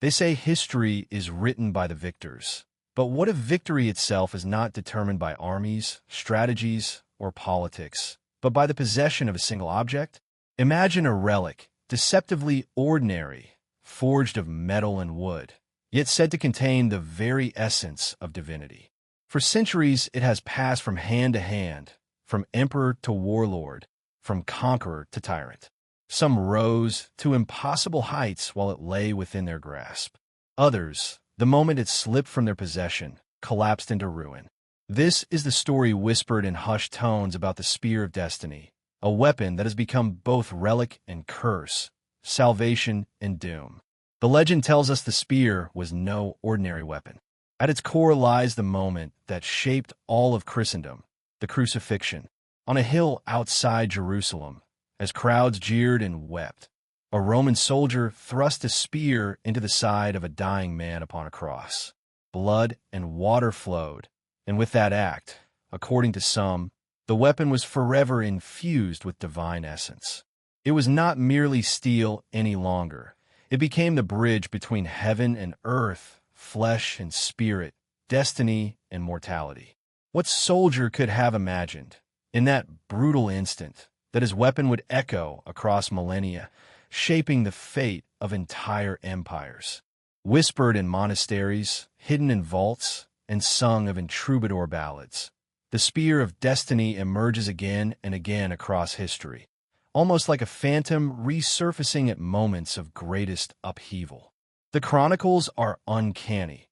They say history is written by the victors. But what if victory itself is not determined by armies, strategies, or politics, but by the possession of a single object? Imagine a relic, deceptively ordinary, forged of metal and wood, yet said to contain the very essence of divinity. For centuries, it has passed from hand to hand, from emperor to warlord, from conqueror to tyrant. Some rose to impossible heights while it lay within their grasp. Others, the moment it slipped from their possession, collapsed into ruin. This is the story whispered in hushed tones about the Spear of Destiny, a weapon that has become both relic and curse, salvation and doom. The legend tells us the spear was no ordinary weapon. At its core lies the moment that shaped all of Christendom, the crucifixion, on a hill outside Jerusalem, as crowds jeered and wept. A Roman soldier thrust a spear into the side of a dying man upon a cross. Blood and water flowed, and with that act, according to some, the weapon was forever infused with divine essence. It was not merely steel any longer. It became the bridge between heaven and earth, flesh and spirit, destiny and mortality. What soldier could have imagined, in that brutal instant, that his weapon would echo across millennia, shaping the fate of entire empires? Whispered in monasteries, hidden in vaults, and sung of in troubadour ballads, the Spear of Destiny emerges again and again across history, almost like a phantom resurfacing at moments of greatest upheaval. The chronicles are uncanny.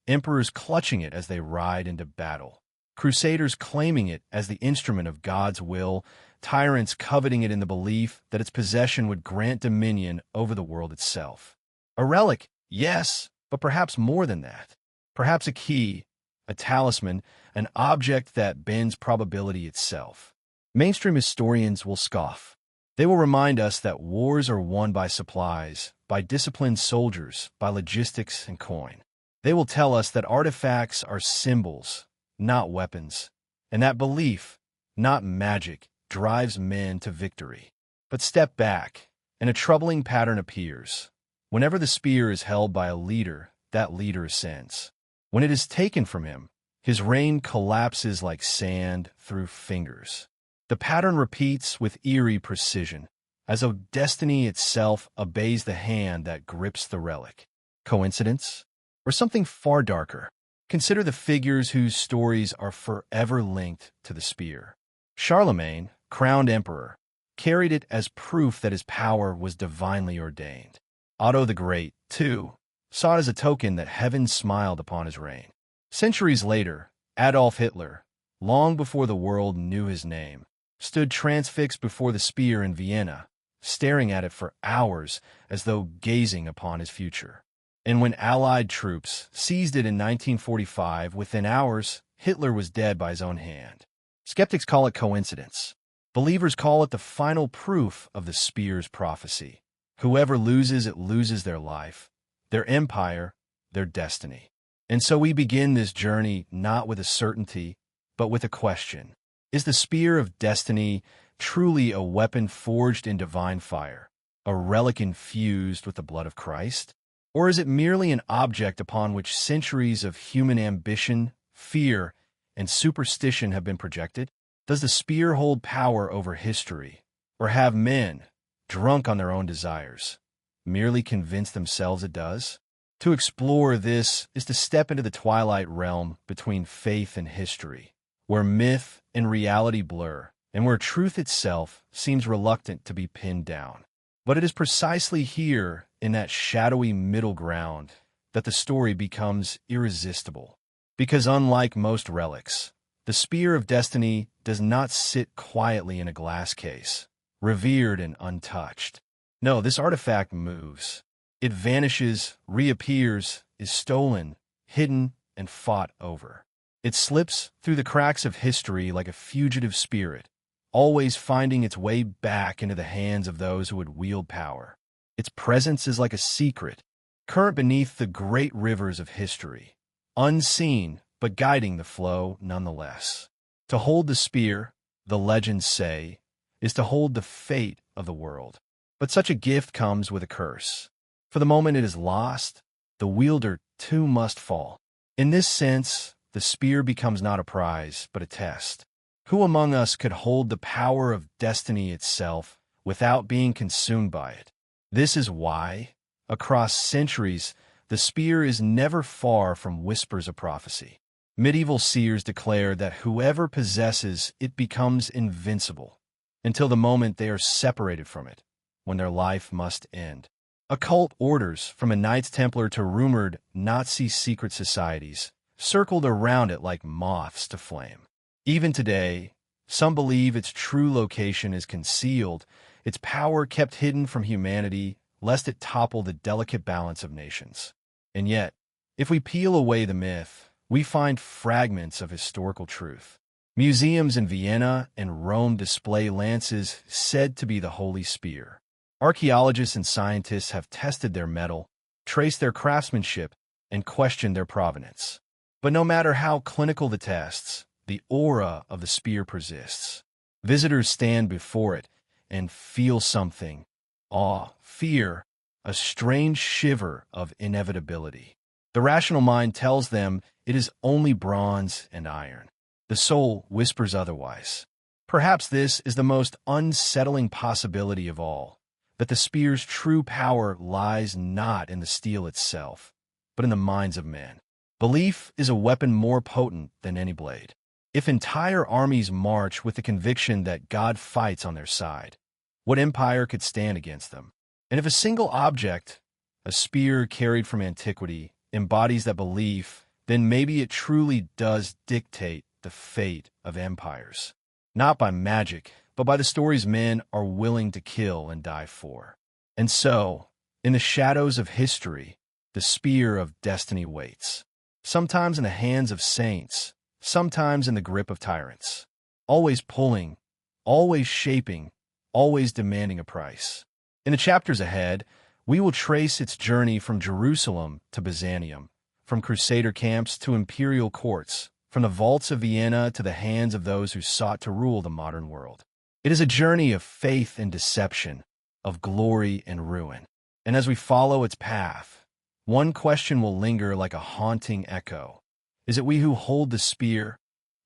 Emperors clutching it as they ride into battle, crusaders claiming it as the instrument of God's will, tyrants coveting it in the belief that its possession would grant dominion over the world itself. A relic, yes, but perhaps more than that. Perhaps a key, a talisman, an object that bends probability itself. Mainstream historians will scoff. They will remind us that wars are won by supplies, by disciplined soldiers, by logistics and coin. They will tell us that artifacts are symbols, not weapons, and that belief, not magic, drives men to victory. But step back, and a troubling pattern appears. Whenever the spear is held by a leader, that leader ascends. When it is taken from him, his reign collapses like sand through fingers. The pattern repeats with eerie precision, as though destiny itself obeys the hand that grips the relic. Coincidence? Or something far darker? Consider the figures whose stories are forever linked to the spear. Charlemagne, crowned emperor, carried it as proof that his power was divinely ordained. Otto the Great, too, saw it as a token that heaven smiled upon his reign. Centuries later, Adolf Hitler, long before the world knew his name, stood transfixed before the spear in Vienna, staring at it for hours as though gazing upon his future. And when Allied troops seized it in 1945, within hours, Hitler was dead by his own hand. Skeptics call it coincidence. Believers call it the final proof of the spear's prophecy. Whoever loses it loses their life, their empire, their destiny. And so we begin this journey not with a certainty, but with a question. Is the Spear of Destiny truly a weapon forged in divine fire, a relic infused with the blood of Christ? Or is it merely an object upon which centuries of human ambition, fear, and superstition have been projected? Does the spear hold power over history, or have men, drunk on their own desires, merely convince themselves it does? To explore this is to step into the twilight realm between faith and history, where myth and reality blur, and where truth itself seems reluctant to be pinned down. But it is precisely here, in that shadowy middle ground, that the story becomes irresistible. Because unlike most relics, the Spear of Destiny does not sit quietly in a glass case, revered and untouched. No, this artifact moves. It vanishes, reappears, is stolen, hidden, and fought over. It slips through the cracks of history like a fugitive spirit, always finding its way back into the hands of those who would wield power. Its presence is like a secret, current beneath the great rivers of history, unseen but guiding the flow nonetheless. To hold the spear, the legends say, is to hold the fate of the world. But such a gift comes with a curse. For the moment it is lost, the wielder too must fall. In this sense, the spear becomes not a prize, but a test. Who among us could hold the power of destiny itself without being consumed by it? This is why, across centuries, the spear is never far from whispers of prophecy. Medieval seers declare that whoever possesses it becomes invincible, until the moment they are separated from it, when their life must end. Occult orders, from a Knights Templar to rumored Nazi secret societies, circled around it like moths to flame. Even today, some believe its true location is concealed, its power kept hidden from humanity, lest it topple the delicate balance of nations. And yet, if we peel away the myth, we find fragments of historical truth. Museums in Vienna and Rome display lances said to be the Holy Spear. Archaeologists and scientists have tested their metal, traced their craftsmanship, and questioned their provenance. But no matter how clinical the tests, the aura of the spear persists. Visitors stand before it and feel something: awe, fear, a strange shiver of inevitability. The rational mind tells them it is only bronze and iron. The soul whispers otherwise. Perhaps this is the most unsettling possibility of all, that the spear's true power lies not in the steel itself, but in the minds of men. Belief is a weapon more potent than any blade. If entire armies march with the conviction that God fights on their side, what empire could stand against them? And if a single object, a spear carried from antiquity, embodies that belief, then maybe it truly does dictate the fate of empires. Not by magic, but by the stories men are willing to kill and die for. And so, in the shadows of history, the spear of destiny waits. Sometimes in the hands of saints, sometimes in the grip of tyrants. Always pulling, always shaping, always demanding a price. In the chapters ahead, we will trace its journey from Jerusalem to Byzantium, from crusader camps to imperial courts, from the vaults of Vienna to the hands of those who sought to rule the modern world. It is a journey of faith and deception, of glory and ruin. And as we follow its path, one question will linger like a haunting echo. Is it we who hold the spear,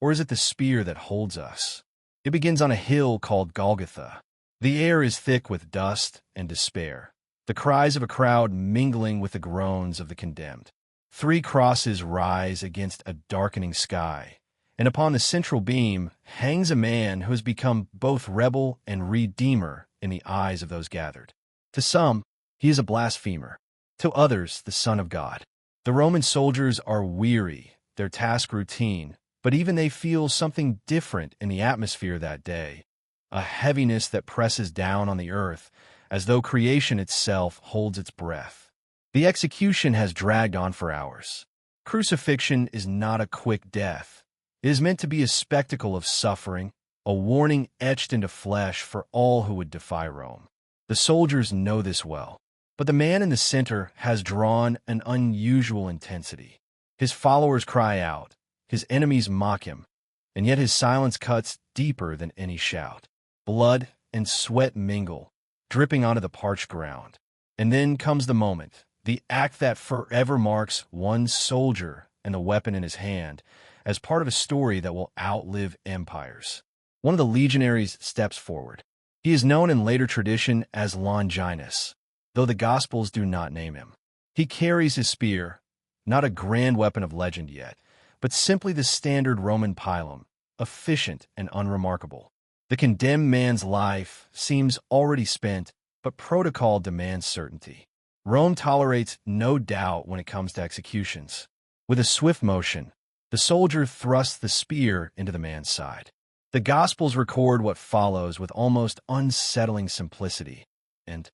or is it the spear that holds us? It begins on a hill called Golgotha. The air is thick with dust and despair, the cries of a crowd mingling with the groans of the condemned. 3 crosses rise against a darkening sky, and upon the central beam hangs a man who has become both rebel and redeemer in the eyes of those gathered. To some, he is a blasphemer. To others, the Son of God. The Roman soldiers are weary, their task routine, but even they feel something different in the atmosphere that day, a heaviness that presses down on the earth, as though creation itself holds its breath. The execution has dragged on for hours. Crucifixion is not a quick death. It is meant to be a spectacle of suffering, a warning etched into flesh for all who would defy Rome. The soldiers know this well, but the man in the center has drawn an unusual intensity. His followers cry out, his enemies mock him, and yet his silence cuts deeper than any shout. Blood and sweat mingle, dripping onto the parched ground. And then comes the moment, the act that forever marks one soldier and the weapon in his hand, as part of a story that will outlive empires. One of the legionaries steps forward. He is known in later tradition as Longinus, though the Gospels do not name him. He carries his spear, not a grand weapon of legend yet, but simply the standard Roman pilum, efficient and unremarkable. The condemned man's life seems already spent, but protocol demands certainty. Rome tolerates no doubt when it comes to executions. With a swift motion, the soldier thrusts the spear into the man's side. The Gospels record what follows with almost unsettling simplicity, and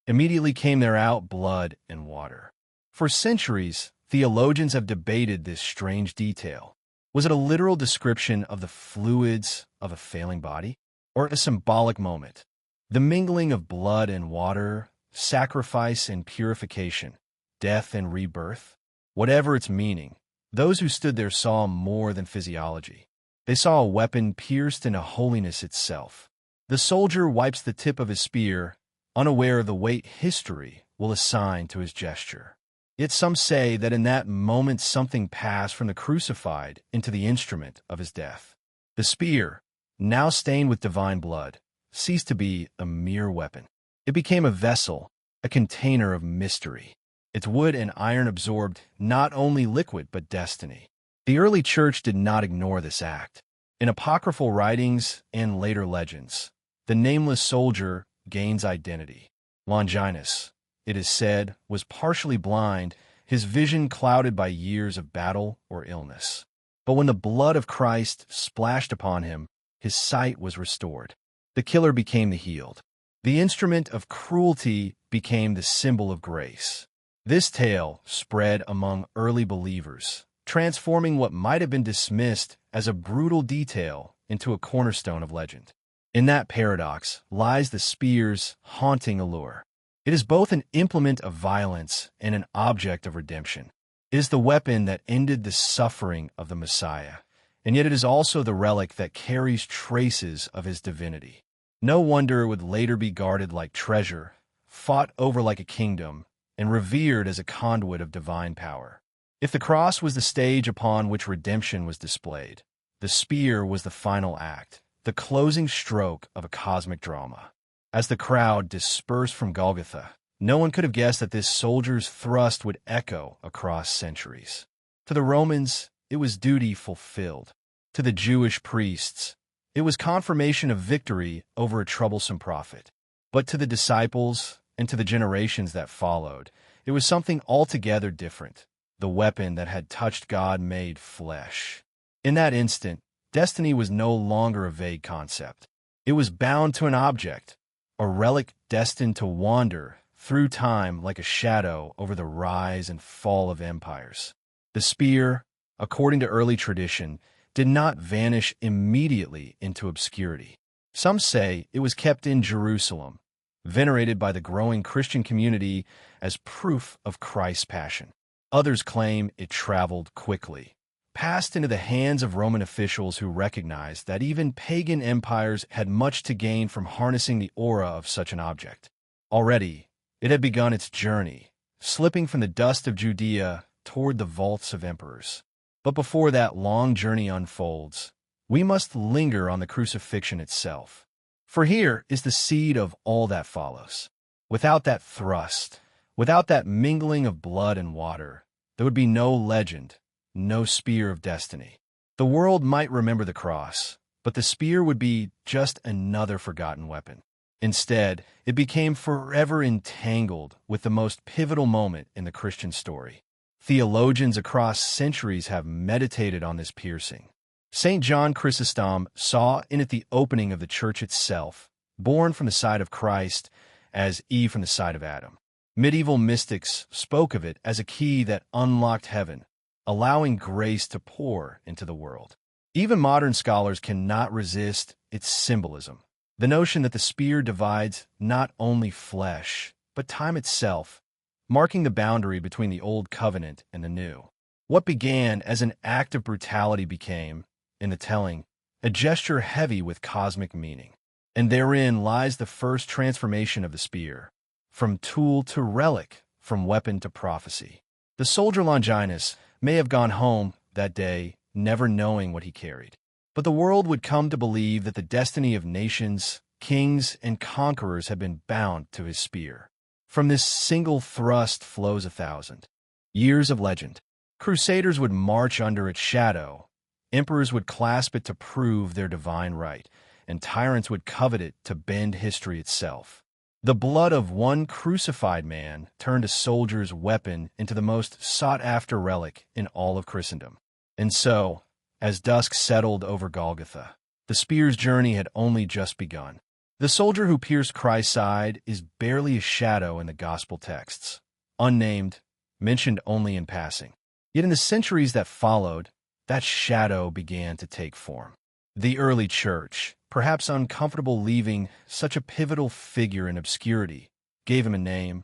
immediately came there out blood and water. For centuries, theologians have debated this strange detail. Was it a literal description of the fluids of a failing body, or a symbolic moment? The mingling of blood and water, sacrifice and purification, death and rebirth? Whatever its meaning, those who stood there saw more than physiology. They saw a weapon pierced into holiness itself. The soldier wipes the tip of his spear, unaware of the weight history will assign to his gesture. Yet some say that in that moment something passed from the crucified into the instrument of his death. The spear, now stained with divine blood, ceased to be a mere weapon. It became a vessel, a container of mystery. Its wood and iron absorbed not only liquid but destiny. The early church did not ignore this act. In apocryphal writings and later legends, the nameless soldier gains identity. Longinus, it is said, was partially blind, his vision clouded by years of battle or illness. But when the blood of Christ splashed upon him, his sight was restored. The killer became the healed. The instrument of cruelty became the symbol of grace. This tale spread among early believers, transforming what might have been dismissed as a brutal detail into a cornerstone of legend. In that paradox lies the spear's haunting allure. It is both an implement of violence and an object of redemption. It is the weapon that ended the suffering of the Messiah, and yet it is also the relic that carries traces of his divinity. No wonder it would later be guarded like treasure, fought over like a kingdom, and revered as a conduit of divine power. If the cross was the stage upon which redemption was displayed, the spear was the final act, the closing stroke of a cosmic drama. As the crowd dispersed from Golgotha, no one could have guessed that this soldier's thrust would echo across centuries. To the Romans, it was duty fulfilled. To the Jewish priests, it was confirmation of victory over a troublesome prophet. But to the disciples and to the generations that followed, it was something altogether different, the weapon that had touched God made flesh. In that instant, destiny was no longer a vague concept. It was bound to an object, a relic destined to wander through time like a shadow over the rise and fall of empires. The spear, according to early tradition, did not vanish immediately into obscurity. Some say it was kept in Jerusalem, venerated by the growing Christian community as proof of Christ's passion. Others claim it traveled quickly, passed into the hands of Roman officials who recognized that even pagan empires had much to gain from harnessing the aura of such an object. Already, it had begun its journey, slipping from the dust of Judea toward the vaults of emperors. But before that long journey unfolds, we must linger on the crucifixion itself. For here is the seed of all that follows. Without that thrust, without that mingling of blood and water, there would be no legend, no spear of destiny. The world might remember the cross, but the spear would be just another forgotten weapon. Instead, it became forever entangled with the most pivotal moment in the Christian story. Theologians across centuries have meditated on this piercing. St. John Chrysostom saw in it the opening of the church itself, born from the side of Christ as Eve from the side of Adam. Medieval mystics spoke of it as a key that unlocked heaven, allowing grace to pour into the world. Even modern scholars cannot resist its symbolism. The notion that the spear divides not only flesh, but time itself, marking the boundary between the old covenant and the new. What began as an act of brutality became, in the telling, a gesture heavy with cosmic meaning. And therein lies the first transformation of the spear, from tool to relic, from weapon to prophecy. The soldier Longinus may have gone home that day never knowing what he carried. But the world would come to believe that the destiny of nations, kings, and conquerors had been bound to his spear. From this single thrust flows 1,000 years of legend. Crusaders would march under its shadow, emperors would clasp it to prove their divine right, and tyrants would covet it to bend history itself. The blood of one crucified man turned a soldier's weapon into the most sought-after relic in all of Christendom. And so, as dusk settled over Golgotha, the spear's journey had only just begun. The soldier who pierced Christ's side is barely a shadow in the gospel texts, unnamed, mentioned only in passing. Yet in the centuries that followed, that shadow began to take form. The early church, perhaps uncomfortable leaving such a pivotal figure in obscurity, gave him a name,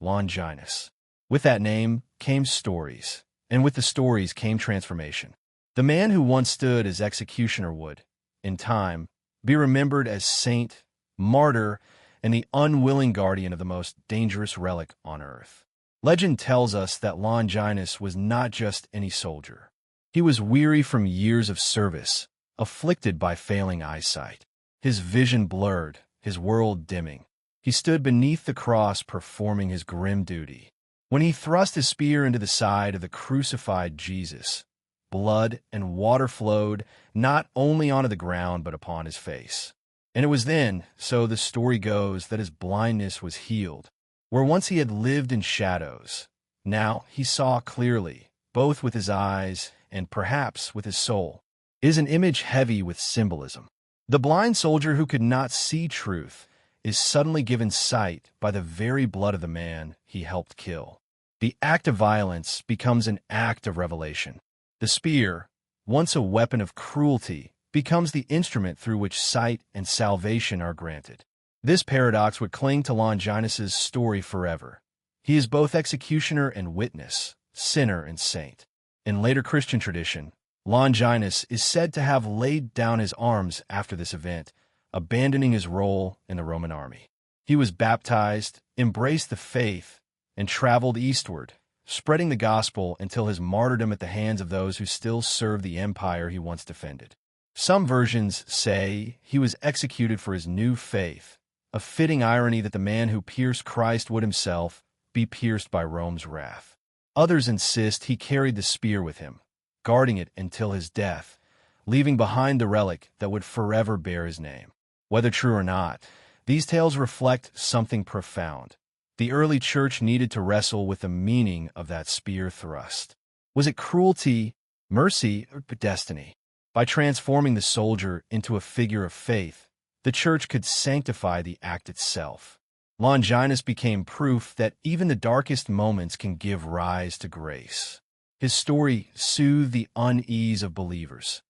Longinus. With that name came stories, and with the stories came transformation. The man who once stood as executioner would, in time, be remembered as saint, martyr, and the unwilling guardian of the most dangerous relic on earth. Legend tells us that Longinus was not just any soldier. He was weary from years of service, afflicted by failing eyesight. His vision blurred, his world dimming. He stood beneath the cross performing his grim duty. When he thrust his spear into the side of the crucified Jesus, blood and water flowed not only onto the ground but upon his face. And it was then, so the story goes, that his blindness was healed. Where once he had lived in shadows, now he saw clearly, both with his eyes and perhaps with his soul. It is an image heavy with symbolism. The blind soldier who could not see truth is suddenly given sight by the very blood of the man he helped kill. The act of violence becomes an act of revelation. The spear, once a weapon of cruelty, becomes the instrument through which sight and salvation are granted. This paradox would cling to Longinus's story forever. He is both executioner and witness, sinner and saint. In later Christian tradition, Longinus is said to have laid down his arms after this event, abandoning his role in the Roman army. He was baptized, embraced the faith, and traveled eastward, spreading the gospel until his martyrdom at the hands of those who still served the empire he once defended. Some versions say he was executed for his new faith, a fitting irony that the man who pierced Christ would himself be pierced by Rome's wrath. Others insist he carried the spear with him, guarding it until his death, leaving behind the relic that would forever bear his name. Whether true or not, these tales reflect something profound. The early church needed to wrestle with the meaning of that spear thrust. Was it cruelty, mercy, or destiny? By transforming the soldier into a figure of faith, the church could sanctify the act itself. Longinus became proof that even the darkest moments can give rise to grace. His story soothed the unease of believers.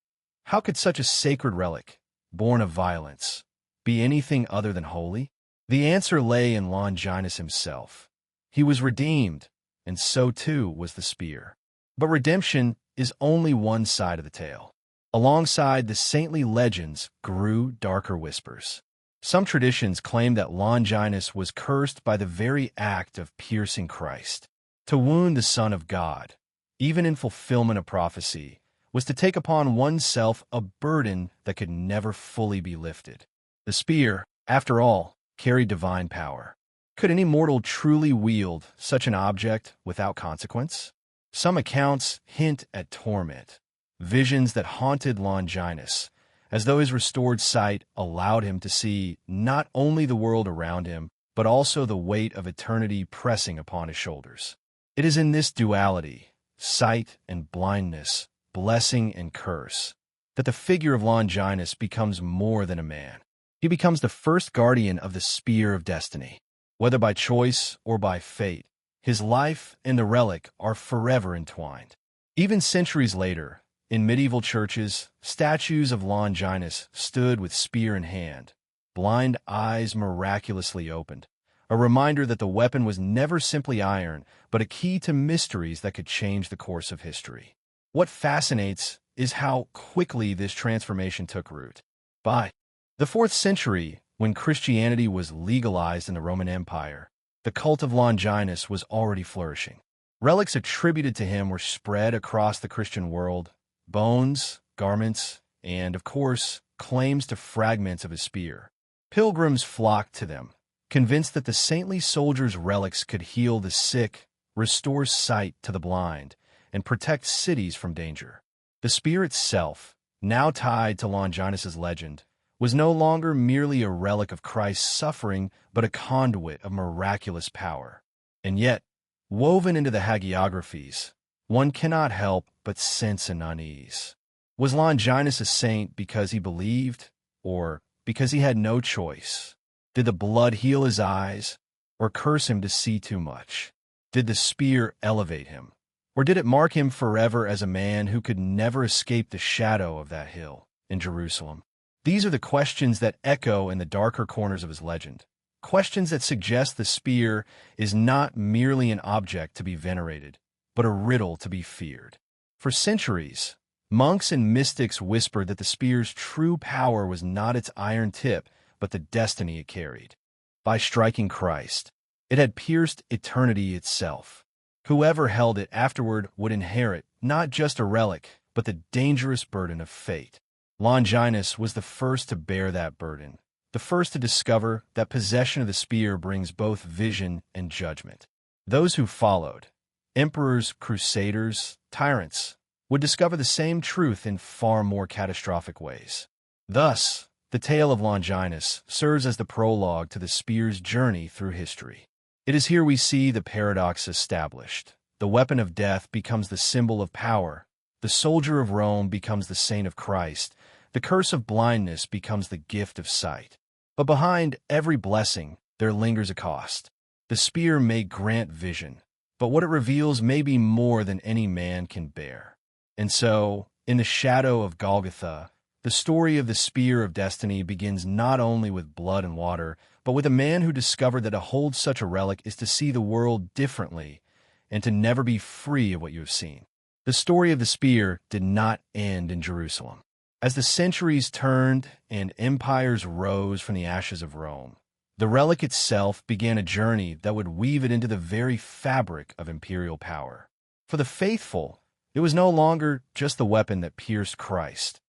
How could such a sacred relic, born of violence, be anything other than holy? The answer lay in Longinus himself. He was redeemed, and so too was the spear. But redemption is only one side of the tale. Alongside the saintly legends grew darker whispers. Some traditions claim that Longinus was cursed by the very act of piercing Christ. To wound the Son of God, even in fulfillment of prophecy, was to take upon oneself a burden that could never fully be lifted. The spear, after all, carried divine power. Could any mortal truly wield such an object without consequence? Some accounts hint at torment, visions that haunted Longinus, as though his restored sight allowed him to see not only the world around him, but also the weight of eternity pressing upon his shoulders. It is in this duality, sight and blindness, blessing and curse, that the figure of Longinus becomes more than a man. He becomes the first guardian of the spear of destiny. Whether by choice or by fate, his life and the relic are forever entwined. Even centuries later, in medieval churches, statues of Longinus stood with spear in hand, blind eyes miraculously opened, a reminder that the weapon was never simply iron, but a key to mysteries that could change the course of history. What fascinates is how quickly this transformation took root. By the 4th century, when Christianity was legalized in the Roman Empire, the cult of Longinus was already flourishing. Relics attributed to him were spread across the Christian world: bones, garments, and, of course, claims to fragments of his spear. Pilgrims flocked to them, convinced that the saintly soldier's relics could heal the sick, restore sight to the blind, and protect cities from danger. The spear itself, now tied to Longinus's legend, was no longer merely a relic of Christ's suffering, but a conduit of miraculous power. And yet, woven into the hagiographies, one cannot help but sense an unease. Was Longinus a saint because he believed, or because he had no choice? Did the blood heal his eyes, or curse him to see too much? Did the spear elevate him, or did it mark him forever as a man who could never escape the shadow of that hill in Jerusalem? These are the questions that echo in the darker corners of his legend, questions that suggest the spear is not merely an object to be venerated, but a riddle to be feared. For centuries, monks and mystics whispered that the spear's true power was not its iron tip, but the destiny it carried. By striking Christ, it had pierced eternity itself. Whoever held it afterward would inherit not just a relic, but the dangerous burden of fate. Longinus was the first to bear that burden, the first to discover that possession of the spear brings both vision and judgment. Those who followed, emperors, crusaders, tyrants, would discover the same truth in far more catastrophic ways. Thus, the tale of Longinus serves as the prologue to the spear's journey through history. It is here we see the paradox established. The weapon of death becomes the symbol of power. The soldier of Rome becomes the saint of Christ. The curse of blindness becomes the gift of sight. But behind every blessing, there lingers a cost. The spear may grant vision, but what it reveals may be more than any man can bear. And so, in the shadow of Golgotha, the story of the spear of destiny begins not only with blood and water, but with a man who discovered that to hold such a relic is to see the world differently and to never be free of what you have seen. The story of the spear did not end in Jerusalem. As the centuries turned and empires rose from the ashes of Rome, the relic itself began a journey that would weave it into the very fabric of imperial power. For the faithful, it was no longer just the weapon that pierced Christ.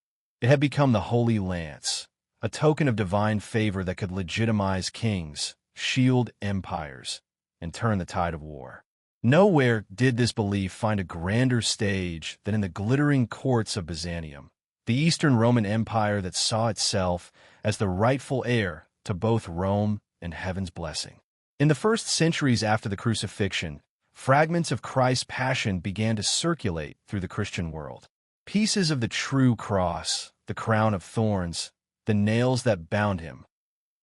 It had become the holy lance, a token of divine favor that could legitimize kings, shield empires, and turn the tide of war. Nowhere did this belief find a grander stage than in the glittering courts of Byzantium, the Eastern Roman Empire that saw itself as the rightful heir to both Rome and heaven's blessing. In the first centuries after the crucifixion, fragments of Christ's passion began to circulate through the Christian world. Pieces of the true cross, the crown of thorns, the nails that bound him,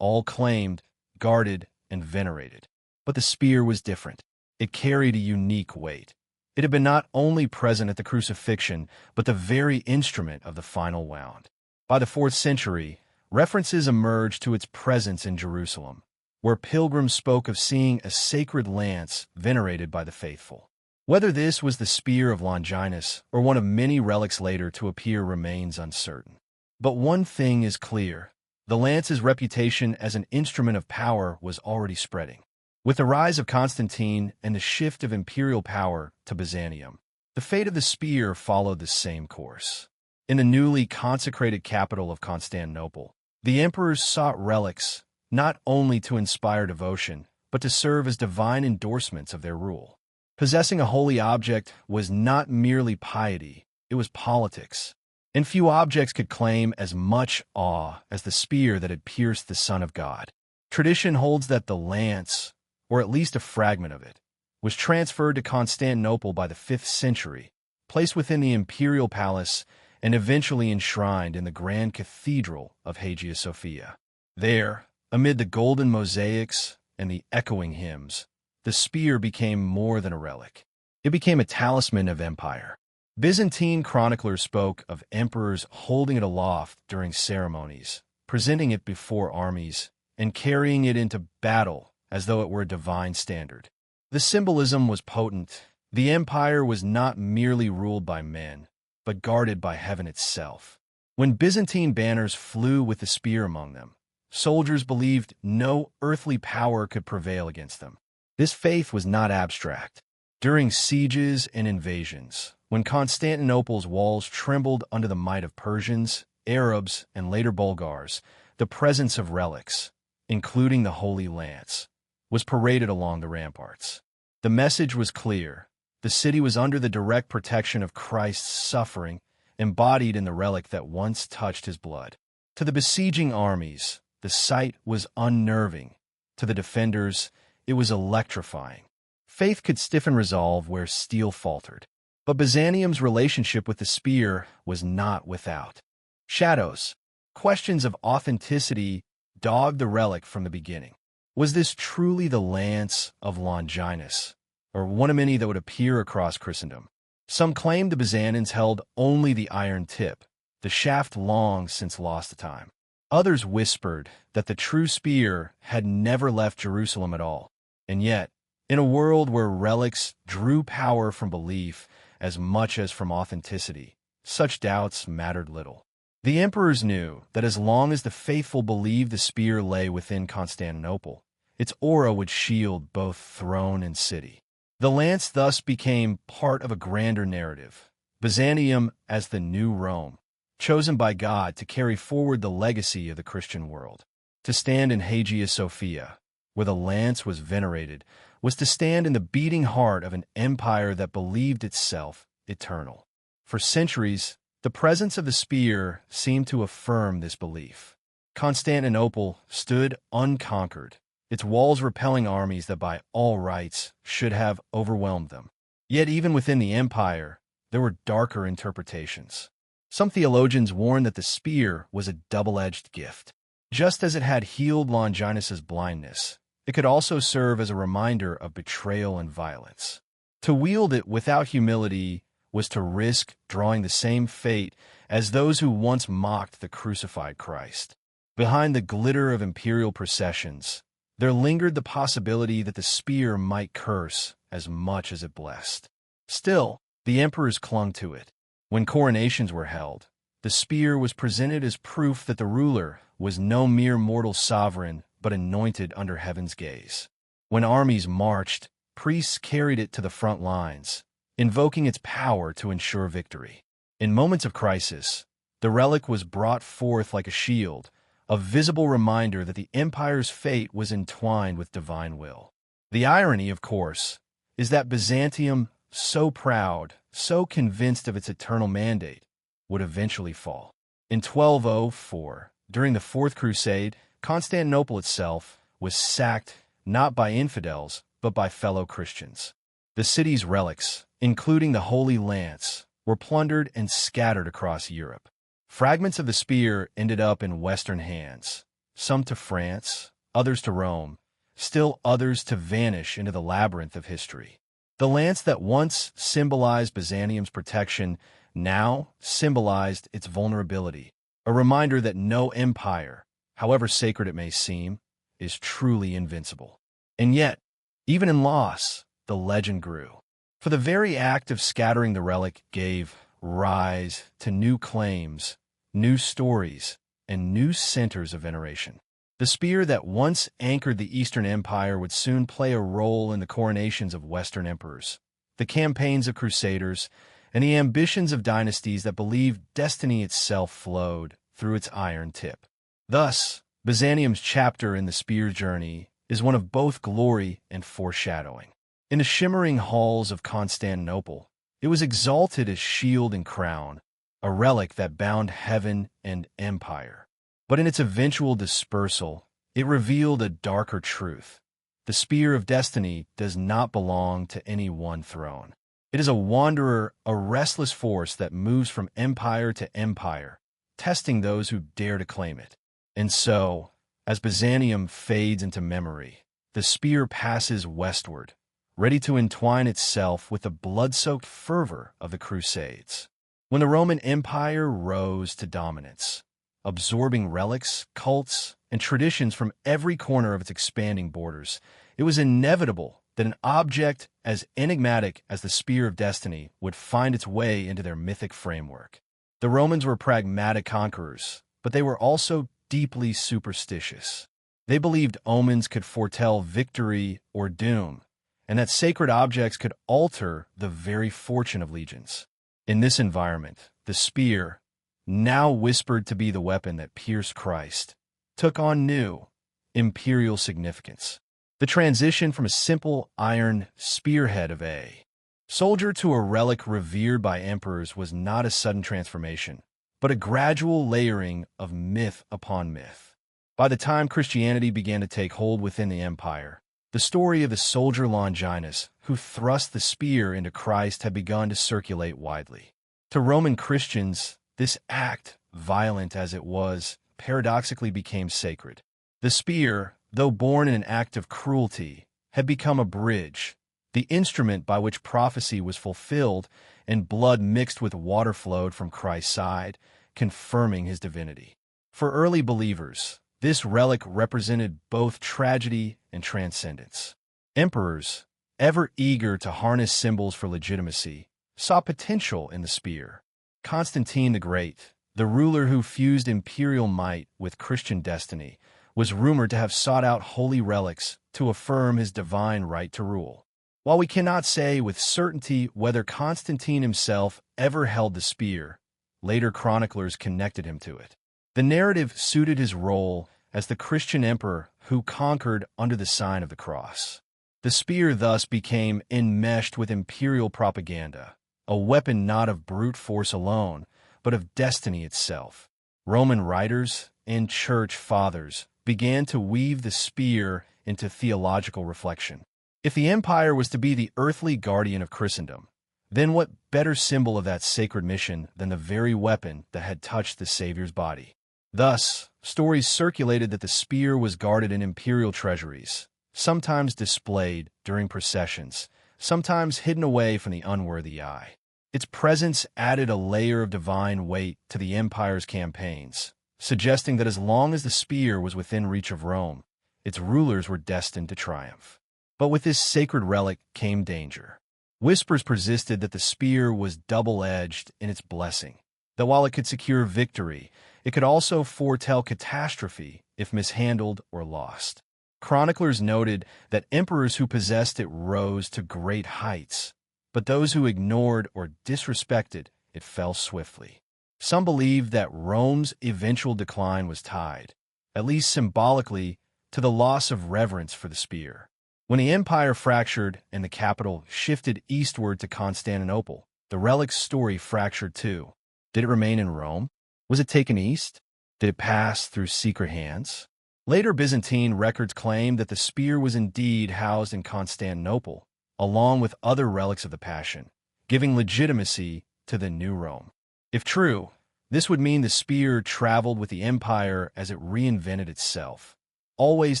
all claimed, guarded, and venerated. But the spear was different. It carried a unique weight. It had been not only present at the crucifixion, but the very instrument of the final wound. By the 4th century, references emerged to its presence in Jerusalem, where pilgrims spoke of seeing a sacred lance venerated by the faithful. Whether this was the spear of Longinus or one of many relics later to appear remains uncertain. But one thing is clear: the lance's reputation as an instrument of power was already spreading. With the rise of Constantine and the shift of imperial power to Byzantium, the fate of the spear followed the same course. In the newly consecrated capital of Constantinople, the emperors sought relics not only to inspire devotion, but to serve as divine endorsements of their rule. Possessing a holy object was not merely piety, it was politics. And few objects could claim as much awe as the spear that had pierced the Son of God. Tradition holds that the lance, or at least a fragment of it, was transferred to Constantinople by the 5th century, placed within the imperial palace, and eventually enshrined in the grand cathedral of Hagia Sophia. There, amid the golden mosaics and the echoing hymns, the spear became more than a relic. It became a talisman of empire. Byzantine chroniclers spoke of emperors holding it aloft during ceremonies, presenting it before armies, and carrying it into battle as though it were a divine standard. The symbolism was potent. The empire was not merely ruled by men, but guarded by heaven itself. When Byzantine banners flew with the spear among them, soldiers believed no earthly power could prevail against them. This faith was not abstract. During sieges and invasions, when Constantinople's walls trembled under the might of Persians, Arabs, and later Bulgars, the presence of relics, including the Holy Lance, was paraded along the ramparts. The message was clear. The city was under the direct protection of Christ's suffering, embodied in the relic that once touched his blood. To the besieging armies, the sight was unnerving. To the defenders, it was electrifying. Faith could stiffen resolve where steel faltered. But Byzantium's relationship with the spear was not without shadows. Questions of authenticity dogged the relic from the beginning. Was this truly the lance of Longinus, or one of many that would appear across Christendom? Some claimed the Byzantines held only the iron tip, the shaft long since lost to time. Others whispered that the true spear had never left Jerusalem at all. And yet, in a world where relics drew power from belief as much as from authenticity, such doubts mattered little. The emperors knew that as long as the faithful believed the spear lay within Constantinople, its aura would shield both throne and city. The lance thus became part of a grander narrative, Byzantium as the new Rome, chosen by God to carry forward the legacy of the Christian world. To stand in Hagia Sophia, where the lance was venerated, was to stand in the beating heart of an empire that believed itself eternal. For centuries, the presence of the spear seemed to affirm this belief. Constantinople stood unconquered, its walls repelling armies that by all rights should have overwhelmed them. Yet even within the empire, there were darker interpretations. Some theologians warned that the spear was a double-edged gift. Just as it had healed Longinus's blindness, it could also serve as a reminder of betrayal and violence. To wield it without humility was to risk drawing the same fate as those who once mocked the crucified Christ. Behind the glitter of imperial processions, there lingered the possibility that the spear might curse as much as it blessed. Still, the emperors clung to it. When coronations were held, the spear was presented as proof that the ruler was no mere mortal sovereign but anointed under heaven's gaze. When armies marched, priests carried it to the front lines, invoking its power to ensure victory. In moments of crisis, the relic was brought forth like a shield, a visible reminder that the empire's fate was entwined with divine will. The irony, of course, is that Byzantium, so proud, so convinced of its eternal mandate, would eventually fall. In 1204, during the Fourth Crusade, Constantinople itself was sacked not by infidels, but by fellow Christians. The city's relics, including the Holy Lance, were plundered and scattered across Europe. Fragments of the spear ended up in Western hands, some to France, others to Rome, still others to vanish into the labyrinth of history. The lance that once symbolized Byzantium's protection now symbolized its vulnerability, a reminder that no empire, however sacred it may seem, is truly invincible. And yet, even in loss, the legend grew. For the very act of scattering the relic gave rise to new claims, new stories, and new centers of veneration. The spear that once anchored the Eastern Empire would soon play a role in the coronations of Western emperors, the campaigns of crusaders, and the ambitions of dynasties that believed destiny itself flowed through its iron tip. Thus, Byzantium's chapter in the spear journey is one of both glory and foreshadowing. In the shimmering halls of Constantinople, it was exalted as shield and crown, a relic that bound heaven and empire. But in its eventual dispersal, it revealed a darker truth. The spear of destiny does not belong to any one throne. It is a wanderer, a restless force that moves from empire to empire, testing those who dare to claim it. And so, as Byzantium fades into memory, the spear passes westward, ready to entwine itself with the blood-soaked fervor of the Crusades. When the Roman Empire rose to dominance, absorbing relics, cults, and traditions from every corner of its expanding borders, it was inevitable that an object as enigmatic as the Spear of Destiny would find its way into their mythic framework. The Romans were pragmatic conquerors, but they were also deeply superstitious. They believed omens could foretell victory or doom, and that sacred objects could alter the very fortune of legions. In this environment, the spear, now whispered to be the weapon that pierced Christ, took on new, imperial significance. The transition from a simple iron spearhead of a soldier to a relic revered by emperors was not a sudden transformation, but a gradual layering of myth upon myth. By the time Christianity began to take hold within the empire, the story of the soldier Longinus who thrust the spear into Christ had begun to circulate widely. To Roman Christians, this act, violent as it was, paradoxically became sacred. The spear, though born in an act of cruelty, had become a bridge, the instrument by which prophecy was fulfilled and blood mixed with water flowed from Christ's side, confirming his divinity. For early believers, this relic represented both tragedy and transcendence. Emperors, ever eager to harness symbols for legitimacy, saw potential in the spear. Constantine the Great, the ruler who fused imperial might with Christian destiny, was rumored to have sought out holy relics to affirm his divine right to rule. While we cannot say with certainty whether Constantine himself ever held the spear, later chroniclers connected him to it. The narrative suited his role as the Christian emperor who conquered under the sign of the cross. The spear thus became enmeshed with imperial propaganda, a weapon not of brute force alone, but of destiny itself. Roman writers and church fathers began to weave the spear into theological reflection. If the empire was to be the earthly guardian of Christendom, then what better symbol of that sacred mission than the very weapon that had touched the Savior's body? Thus, stories circulated that the spear was guarded in imperial treasuries, sometimes displayed during processions, sometimes hidden away from the unworthy eye. Its presence added a layer of divine weight to the empire's campaigns, suggesting that as long as the spear was within reach of Rome, its rulers were destined to triumph. But with this sacred relic came danger. Whispers persisted that the spear was double-edged in its blessing, that while it could secure victory, it could also foretell catastrophe if mishandled or lost. Chroniclers noted that emperors who possessed it rose to great heights, but those who ignored or disrespected it fell swiftly. Some believed that Rome's eventual decline was tied, at least symbolically, to the loss of reverence for the spear. When the empire fractured and the capital shifted eastward to Constantinople, the Relic's story fractured too. Did it remain in Rome? Was it taken east? Did it pass through secret hands? Later Byzantine records claim that the spear was indeed housed in Constantinople, along with other relics of the Passion, giving legitimacy to the new Rome. If true, this would mean the spear traveled with the empire as it reinvented itself, always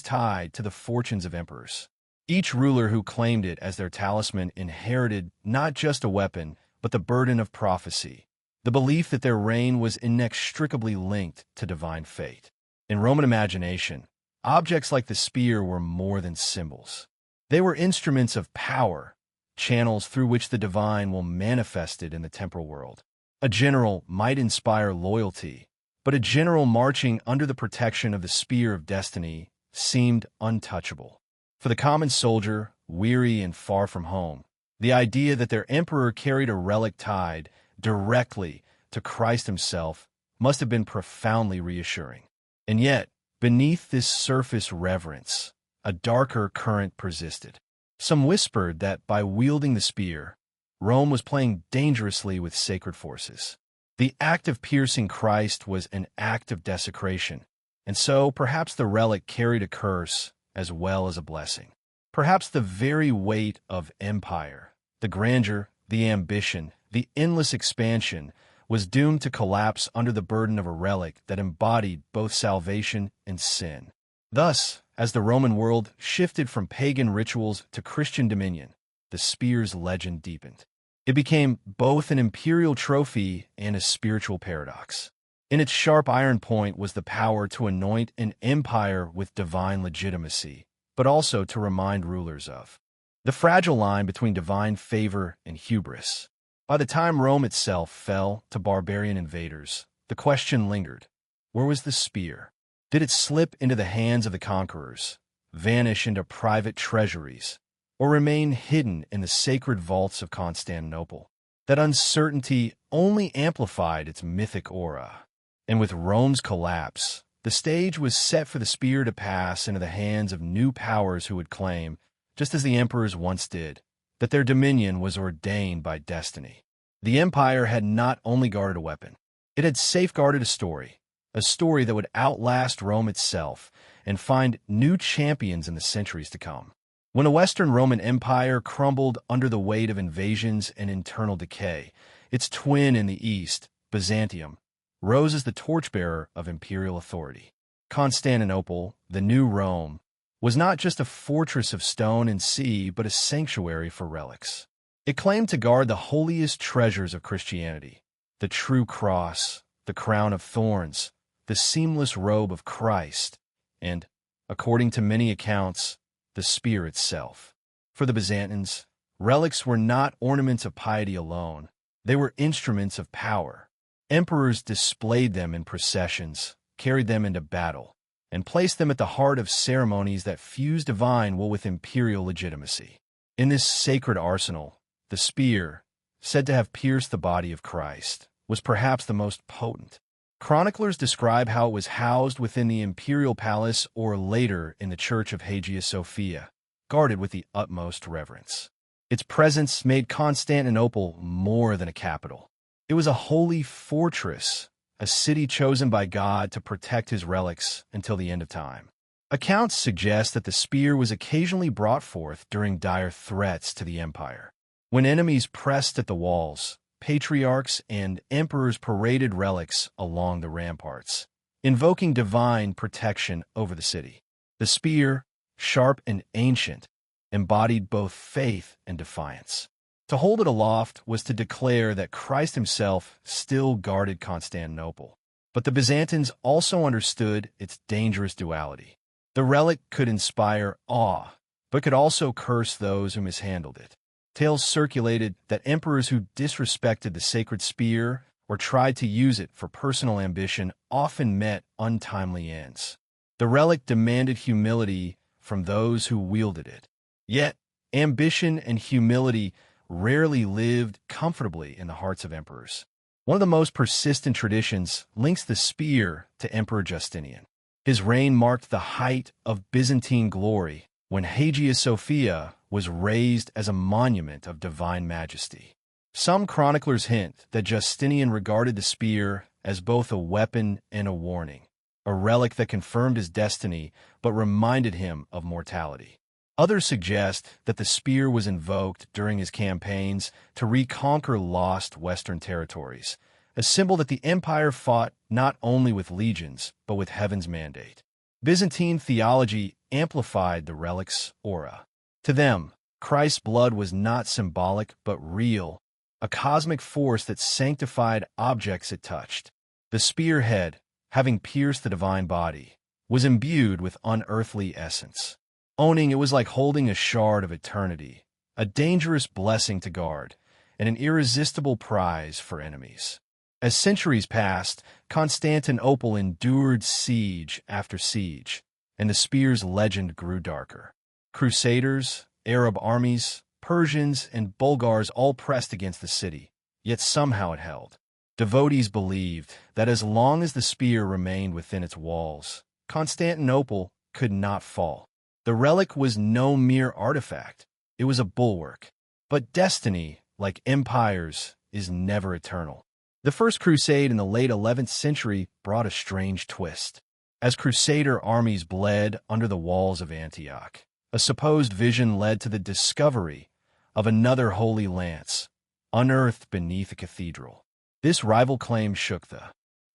tied to the fortunes of emperors. Each ruler who claimed it as their talisman inherited not just a weapon, but the burden of prophecy, the belief that their reign was inextricably linked to divine fate. In Roman imagination, objects like the spear were more than symbols. They were instruments of power, channels through which the divine will manifested in the temporal world. A general might inspire loyalty, but a general marching under the protection of the spear of destiny seemed untouchable. For the common soldier, weary and far from home, the idea that their emperor carried a relic tied directly to Christ himself must have been profoundly reassuring. And yet, beneath this surface reverence, a darker current persisted. Some whispered that by wielding the spear, Rome was playing dangerously with sacred forces. The act of piercing Christ was an act of desecration, and so perhaps the relic carried a curse as well as a blessing. Perhaps the very weight of empire, the grandeur, the ambition, the endless expansion, was doomed to collapse under the burden of a relic that embodied both salvation and sin. Thus, as the Roman world shifted from pagan rituals to Christian dominion, the spear's legend deepened. It became both an imperial trophy and a spiritual paradox. In its sharp iron point was the power to anoint an empire with divine legitimacy, but also to remind rulers of the fragile line between divine favor and hubris. By the time Rome itself fell to barbarian invaders, the question lingered: where was the spear? Did it slip into the hands of the conquerors, vanish into private treasuries, or remain hidden in the sacred vaults of Constantinople? That uncertainty only amplified its mythic aura. And with Rome's collapse, the stage was set for the spear to pass into the hands of new powers who would claim, just as the emperors once did, that their dominion was ordained by destiny. The empire had not only guarded a weapon, it had safeguarded a story that would outlast Rome itself and find new champions in the centuries to come. When the Western Roman Empire crumbled under the weight of invasions and internal decay, its twin in the east, Byzantium, rose as the torchbearer of imperial authority. Constantinople, the new Rome, was not just a fortress of stone and sea, but a sanctuary for relics. It claimed to guard the holiest treasures of Christianity, the true cross, the crown of thorns, the seamless robe of Christ, and, according to many accounts, the spear itself. For the Byzantines, relics were not ornaments of piety alone, they were instruments of power. Emperors displayed them in processions, carried them into battle, and placed them at the heart of ceremonies that fused divine will with imperial legitimacy. In this sacred arsenal, the spear, said to have pierced the body of Christ, was perhaps the most potent. Chroniclers describe how it was housed within the imperial palace or later in the church of Hagia Sophia, guarded with the utmost reverence. Its presence made Constantinople more than a capital. It was a holy fortress, a city chosen by God to protect his relics until the end of time. Accounts suggest that the spear was occasionally brought forth during dire threats to the empire. When enemies pressed at the walls, patriarchs and emperors paraded relics along the ramparts, invoking divine protection over the city. The spear, sharp and ancient, embodied both faith and defiance. To hold it aloft was to declare that Christ himself still guarded Constantinople. But the Byzantines also understood its dangerous duality. The relic could inspire awe, but could also curse those who mishandled it. Tales circulated that emperors who disrespected the sacred spear or tried to use it for personal ambition often met untimely ends. The relic demanded humility from those who wielded it. Yet, ambition and humility rarely lived comfortably in the hearts of emperors. One of the most persistent traditions links the spear to Emperor Justinian. His reign marked the height of Byzantine glory when Hagia Sophia was raised as a monument of divine majesty. Some chroniclers hint that Justinian regarded the spear as both a weapon and a warning, a relic that confirmed his destiny but reminded him of mortality. Others suggest that the spear was invoked during his campaigns to reconquer lost Western territories, a symbol that the empire fought not only with legions, but with heaven's mandate. Byzantine theology amplified the relic's aura. To them, Christ's blood was not symbolic but real, a cosmic force that sanctified objects it touched. The spearhead, having pierced the divine body, was imbued with unearthly essence. Owning it was like holding a shard of eternity, a dangerous blessing to guard, and an irresistible prize for enemies. As centuries passed, Constantinople endured siege after siege, and the spear's legend grew darker. Crusaders, Arab armies, Persians, and Bulgars all pressed against the city, yet somehow it held. Devotees believed that as long as the spear remained within its walls, Constantinople could not fall. The relic was no mere artifact, it was a bulwark. But destiny, like empires, is never eternal. The First Crusade in the late 11th century brought a strange twist. As Crusader armies bled under the walls of Antioch, a supposed vision led to the discovery of another holy lance, unearthed beneath a cathedral. This rival claim shook the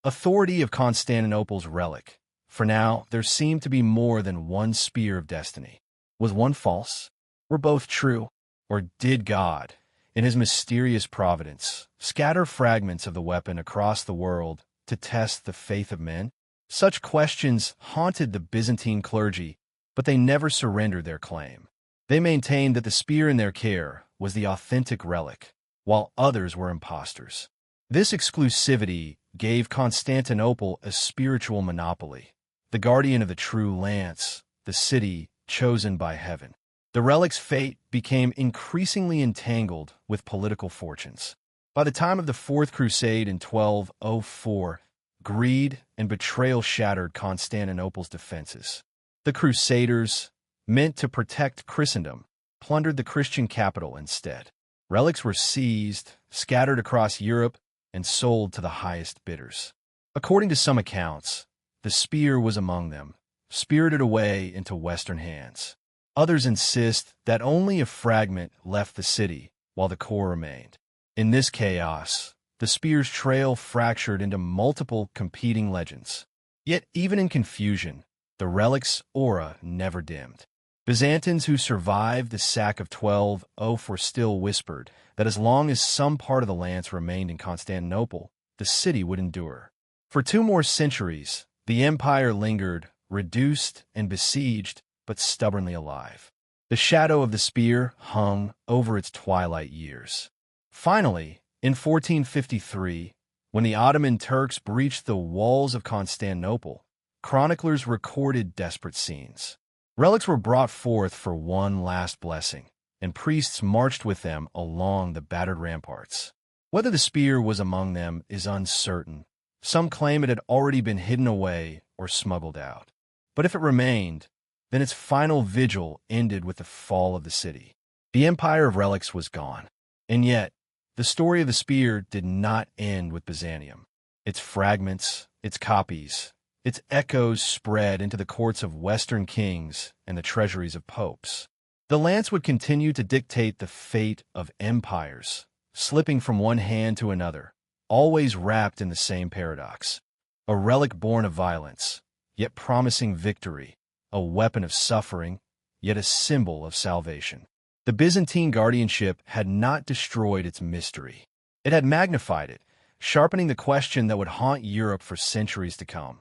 authority of Constantinople's relic. For now, there seemed to be more than one spear of destiny. Was one false? Were both true? Or did God, in his mysterious providence, scatter fragments of the weapon across the world to test the faith of men? Such questions haunted the Byzantine clergy, but they never surrendered their claim. They maintained that the spear in their care was the authentic relic, while others were impostors. This exclusivity gave Constantinople a spiritual monopoly, the guardian of the true lance, the city chosen by heaven. The relic's fate became increasingly entangled with political fortunes. By the time of the Fourth Crusade in 1204, greed and betrayal shattered Constantinople's defenses. The Crusaders, meant to protect Christendom, plundered the Christian capital instead. Relics were seized, scattered across Europe, and sold to the highest bidders. According to some accounts, the spear was among them, spirited away into Western hands. Others insist that only a fragment left the city, while the core remained. In this chaos, the spear's trail fractured into multiple competing legends. Yet even in confusion, the relic's aura never dimmed. Byzantines who survived the sack of 1204 still whispered that as long as some part of the lance remained in Constantinople, the city would endure. For 2 more centuries, the empire lingered, reduced and besieged, but stubbornly alive. The shadow of the spear hung over its twilight years. Finally, in 1453, when the Ottoman Turks breached the walls of Constantinople, chroniclers recorded desperate scenes. Relics were brought forth for one last blessing, and priests marched with them along the battered ramparts. Whether the spear was among them is uncertain. Some claim it had already been hidden away or smuggled out. But if it remained, then its final vigil ended with the fall of the city. The empire of Relics was gone. And yet, the story of the spear did not end with Byzantium. Its fragments, its copies, its echoes spread into the courts of Western kings and the treasuries of popes. The lance would continue to dictate the fate of empires, slipping from one hand to another, always wrapped in the same paradox. A relic born of violence, yet promising victory, a weapon of suffering, yet a symbol of salvation. The Byzantine guardianship had not destroyed its mystery. It had magnified it, sharpening the question that would haunt Europe for centuries to come.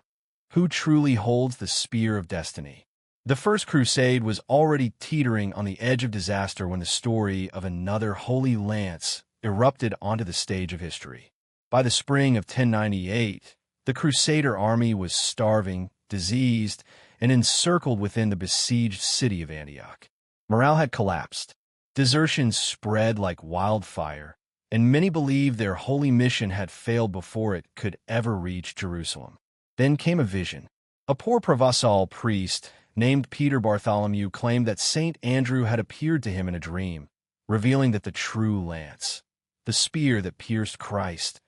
Who truly holds the spear of destiny? The First Crusade was already teetering on the edge of disaster when the story of another Holy Lance erupted onto the stage of history. By the spring of 1098, the Crusader army was starving, diseased, and encircled within the besieged city of Antioch. Morale had collapsed. Desertion spread like wildfire, and many believed their holy mission had failed before it could ever reach Jerusalem. Then came a vision. A poor Provençal priest named Peter Bartholomew claimed that St. Andrew had appeared to him in a dream, revealing that the true lance, the spear that pierced Christ,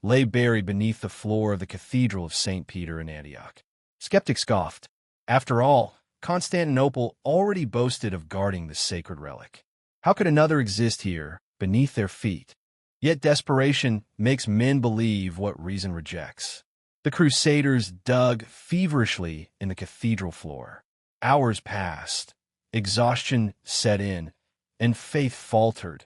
lay buried beneath the floor of the Cathedral of St. Peter in Antioch. Skeptics scoffed. After all, Constantinople already boasted of guarding the sacred relic. How could another exist here, beneath their feet? Yet desperation makes men believe what reason rejects. The Crusaders dug feverishly in the cathedral floor. Hours passed, exhaustion set in, and faith faltered,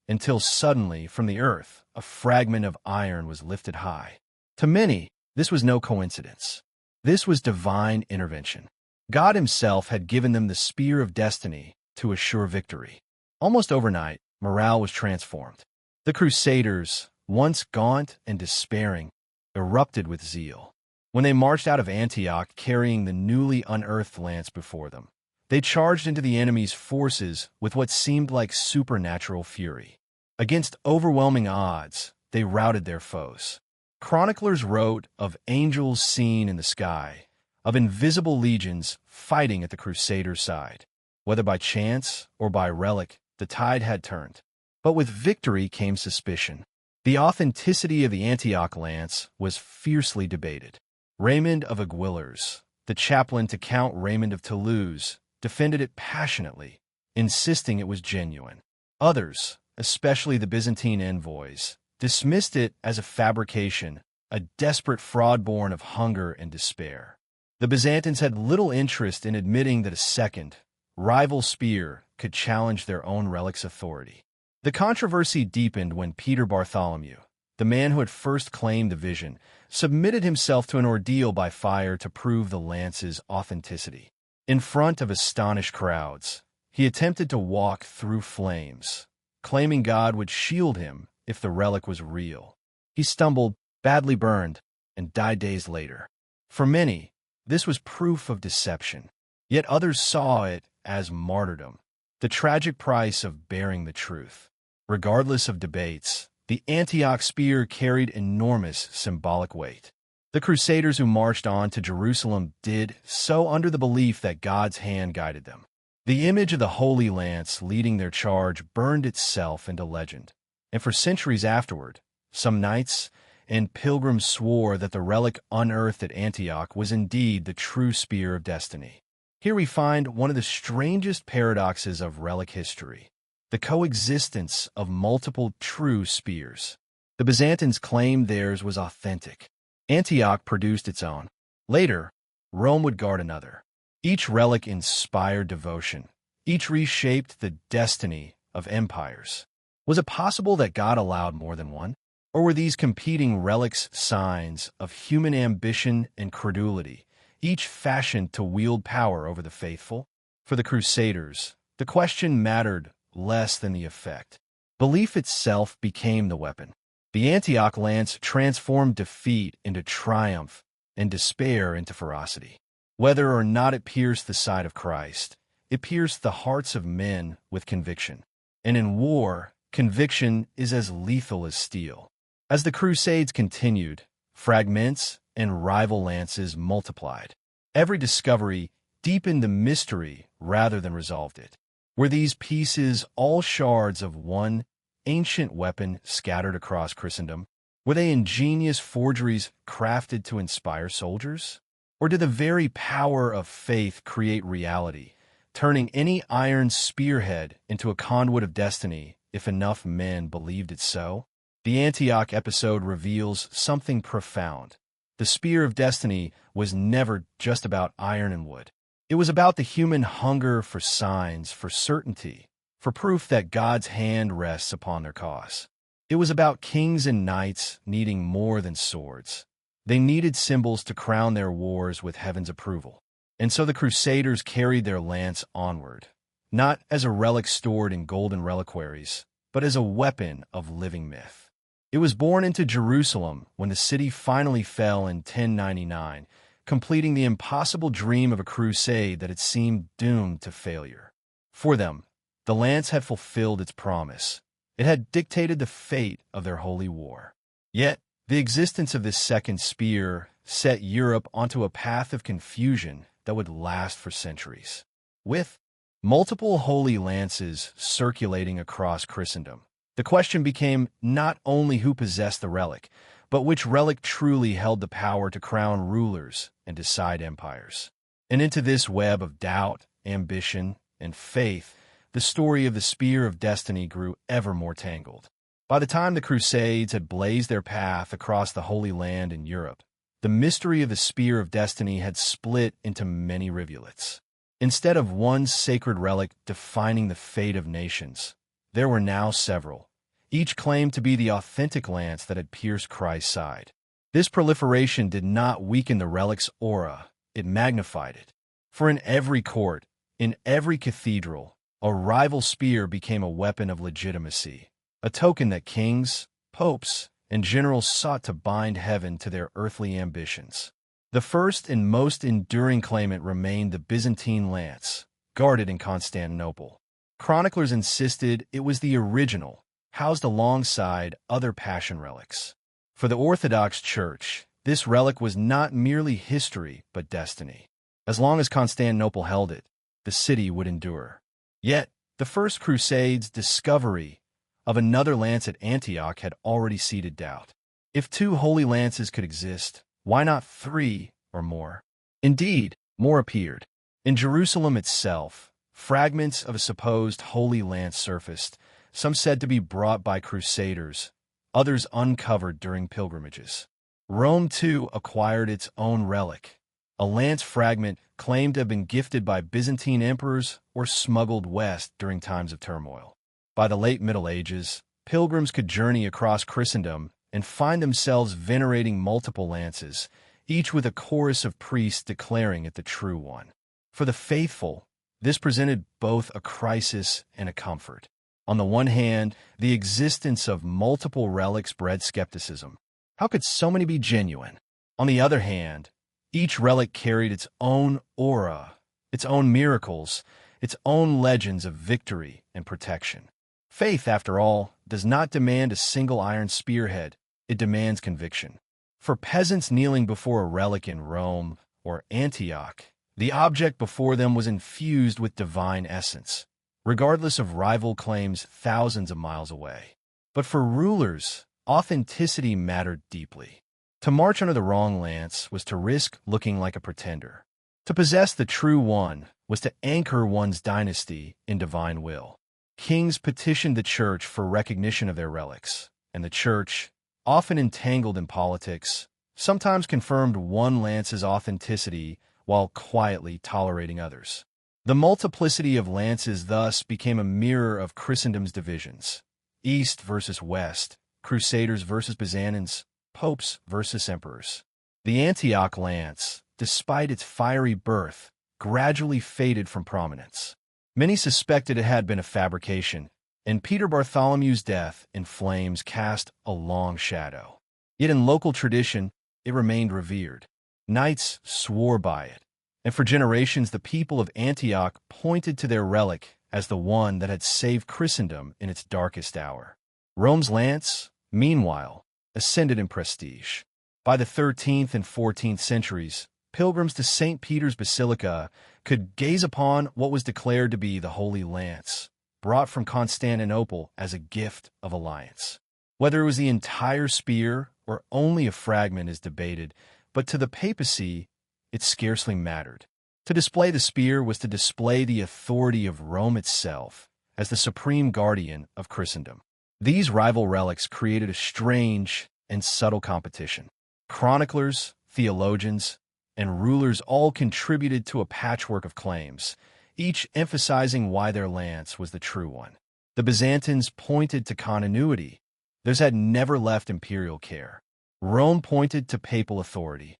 until suddenly, from the earth, a fragment of iron was lifted high. To many, this was no coincidence. This was divine intervention. God himself had given them the spear of destiny to assure victory. Almost overnight, morale was transformed. The Crusaders, once gaunt and despairing, erupted with zeal. When they marched out of Antioch carrying the newly unearthed lance before them, they charged into the enemy's forces with what seemed like supernatural fury. Against overwhelming odds, they routed their foes. Chroniclers wrote of angels seen in the sky, of invisible legions fighting at the Crusaders' side. Whether by chance or by relic, the tide had turned. But with victory came suspicion. The authenticity of the Antioch lance was fiercely debated. Raymond of Aguilers, the chaplain to Count Raymond of Toulouse, defended it passionately, insisting it was genuine. Others, especially the Byzantine envoys, dismissed it as a fabrication, a desperate fraud born of hunger and despair. The Byzantines had little interest in admitting that a second, rival spear could challenge their own relic's authority. The controversy deepened when Peter Bartholomew, the man who had first claimed the vision, submitted himself to an ordeal by fire to prove the lance's authenticity. In front of astonished crowds, he attempted to walk through flames, claiming God would shield him if the relic was real. He stumbled, badly burned, and died days later. For many, this was proof of deception, yet others saw it as martyrdom, the tragic price of bearing the truth. Regardless of debates, the Antioch spear carried enormous symbolic weight. The Crusaders who marched on to Jerusalem did so under the belief that God's hand guided them. The image of the Holy Lance leading their charge burned itself into legend, and for centuries afterward, some knights and pilgrims swore that the relic unearthed at Antioch was indeed the true spear of destiny. Here we find one of the strangest paradoxes of relic history: the coexistence of multiple true spears. The Byzantines claimed theirs was authentic. Antioch produced its own. Later, Rome would guard another. Each relic inspired devotion. Each reshaped the destiny of empires. Was it possible that God allowed more than one? Or were these competing relics signs of human ambition and credulity, each fashioned to wield power over the faithful? For the Crusaders, the question mattered less than the effect. Belief itself became the weapon. The Antioch lance transformed defeat into triumph and despair into ferocity. Whether or not it pierced the side of Christ, it pierced the hearts of men with conviction. And in war, conviction is as lethal as steel. As the Crusades continued, fragments and rival lances multiplied. Every discovery deepened the mystery rather than resolved it. Were these pieces all shards of one ancient weapon scattered across Christendom? Were they ingenious forgeries crafted to inspire soldiers? Or did the very power of faith create reality, turning any iron spearhead into a conduit of destiny if enough men believed it so? The Antioch episode reveals something profound. The spear of destiny was never just about iron and wood. It was about the human hunger for signs, for certainty, for proof that God's hand rests upon their cause. It was about kings and knights needing more than swords. They needed symbols to crown their wars with heaven's approval. And so the Crusaders carried their lance onward, not as a relic stored in golden reliquaries, but as a weapon of living myth. It was born into Jerusalem when the city finally fell in 1099, completing the impossible dream of a crusade that had seemed doomed to failure. For them, the lance had fulfilled its promise. It had dictated the fate of their holy war. Yet, the existence of this second spear set Europe onto a path of confusion that would last for centuries. With multiple holy lances circulating across Christendom, the question became not only who possessed the relic, but which relic truly held the power to crown rulers and decide empires. And into this web of doubt, ambition, and faith, the story of the Spear of Destiny grew ever more tangled. By the time the Crusades had blazed their path across the Holy Land in Europe, the mystery of the Spear of Destiny had split into many rivulets. Instead of one sacred relic defining the fate of nations, there were now several. Each claimed to be the authentic lance that had pierced Christ's side. This proliferation did not weaken the relic's aura, it magnified it. For in every court, in every cathedral, a rival spear became a weapon of legitimacy, a token that kings, popes, and generals sought to bind heaven to their earthly ambitions. The first and most enduring claimant remained the Byzantine lance, guarded in Constantinople. Chroniclers insisted it was the original, housed alongside other Passion relics. For the Orthodox Church, this relic was not merely history but destiny. As long as Constantinople held it, the city would endure. Yet, the First Crusade's discovery of another lance at Antioch had already seeded doubt. If two holy lances could exist, why not three or more? Indeed, more appeared. In Jerusalem itself, fragments of a supposed holy lance surfaced, some said to be brought by crusaders, others uncovered during pilgrimages. Rome, too, acquired its own relic, a lance fragment claimed to have been gifted by Byzantine emperors or smuggled west during times of turmoil. By the late Middle Ages, pilgrims could journey across Christendom and find themselves venerating multiple lances, each with a chorus of priests declaring it the true one. For the faithful, this presented both a crisis and a comfort. On the one hand, the existence of multiple relics bred skepticism. How could so many be genuine? On the other hand, each relic carried its own aura, its own miracles, its own legends of victory and protection. Faith, after all, does not demand a single iron spearhead, it demands conviction. For peasants kneeling before a relic in Rome or Antioch, the object before them was infused with divine essence, regardless of rival claims thousands of miles away. But for rulers, authenticity mattered deeply. To march under the wrong lance was to risk looking like a pretender. To possess the true one was to anchor one's dynasty in divine will. Kings petitioned the church for recognition of their relics, and the church, often entangled in politics, sometimes confirmed one lance's authenticity while quietly tolerating others. The multiplicity of lances thus became a mirror of Christendom's divisions: East versus West, Crusaders versus Byzantines, popes versus emperors. The Antioch lance, despite its fiery birth, gradually faded from prominence. Many suspected it had been a fabrication, and Peter Bartholomew's death in flames cast a long shadow. Yet in local tradition, it remained revered. Knights swore by it, and for generations the people of Antioch pointed to their relic as the one that had saved Christendom in its darkest hour. Rome's lance, meanwhile, ascended in prestige. By the 13th and 14th centuries, pilgrims to St. Peter's Basilica could gaze upon what was declared to be the Holy Lance, brought from Constantinople as a gift of alliance. Whether it was the entire spear or only a fragment is debated, but to the papacy, it scarcely mattered. To display the spear was to display the authority of Rome itself as the supreme guardian of Christendom. These rival relics created a strange and subtle competition. Chroniclers, theologians, and rulers all contributed to a patchwork of claims, each emphasizing why their lance was the true one. The Byzantines pointed to continuity. Theirs had never left imperial care. Rome pointed to papal authority.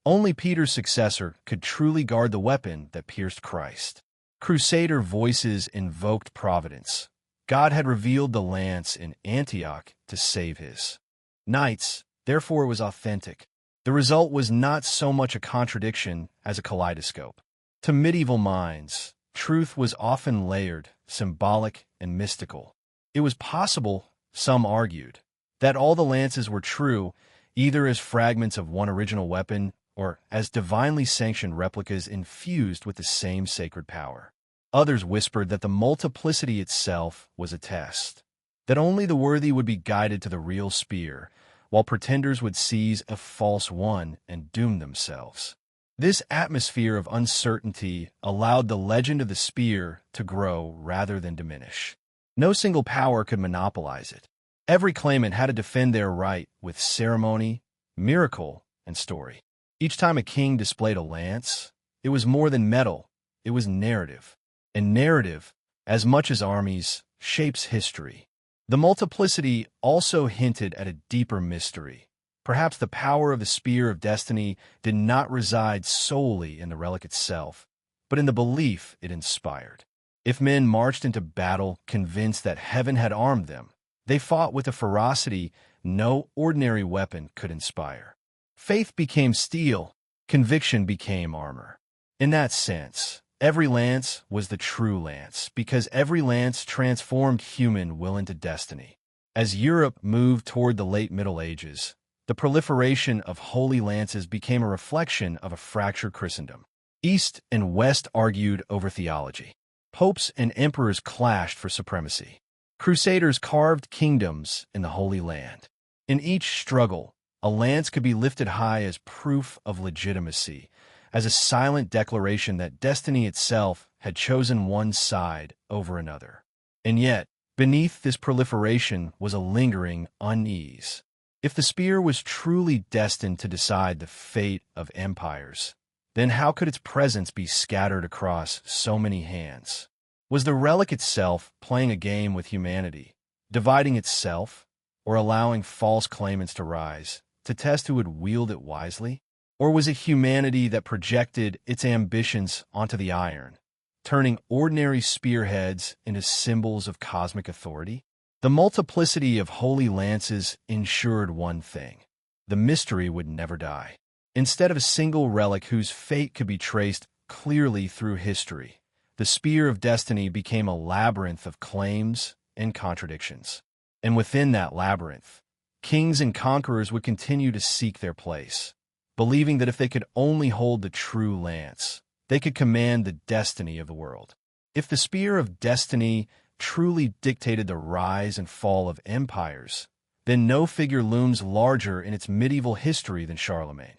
Only Peter's successor could truly guard the weapon that pierced Christ. Crusader voices invoked providence. God had revealed the lance in Antioch to save his knights, therefore it was authentic. The result was not so much a contradiction as a kaleidoscope. To medieval minds, truth was often layered, symbolic, and mystical. It was possible, some argued, that all the lances were true, either as fragments of one original weapon or as divinely sanctioned replicas infused with the same sacred power. Others whispered that the multiplicity itself was a test, that only the worthy would be guided to the real spear, while pretenders would seize a false one and doom themselves. This atmosphere of uncertainty allowed the legend of the spear to grow rather than diminish. No single power could monopolize it. Every claimant had to defend their right with ceremony, miracle, and story. Each time a king displayed a lance, it was more than metal, it was narrative. And narrative, as much as armies, shapes history. The multiplicity also hinted at a deeper mystery. Perhaps the power of the Spear of Destiny did not reside solely in the relic itself, but in the belief it inspired. If men marched into battle convinced that heaven had armed them, they fought with a ferocity no ordinary weapon could inspire. Faith became steel, conviction became armor. In that sense, every lance was the true lance, because every lance transformed human will into destiny. As Europe moved toward the late Middle Ages, the proliferation of holy lances became a reflection of a fractured Christendom. East and West argued over theology. Popes and emperors clashed for supremacy. Crusaders carved kingdoms in the Holy Land. In each struggle, a lance could be lifted high as proof of legitimacy, as a silent declaration that destiny itself had chosen one side over another. And yet, beneath this proliferation was a lingering unease. If the spear was truly destined to decide the fate of empires, then how could its presence be scattered across so many hands? Was the relic itself playing a game with humanity, dividing itself, or allowing false claimants to rise, to test who would wield it wisely? Or was it humanity that projected its ambitions onto the iron, turning ordinary spearheads into symbols of cosmic authority? The multiplicity of holy lances ensured one thing: the mystery would never die. Instead of a single relic whose fate could be traced clearly through history, the Spear of Destiny became a labyrinth of claims and contradictions. And within that labyrinth, kings and conquerors would continue to seek their place, believing that if they could only hold the true lance, they could command the destiny of the world. If the Spear of Destiny truly dictated the rise and fall of empires, then no figure looms larger in its medieval history than Charlemagne,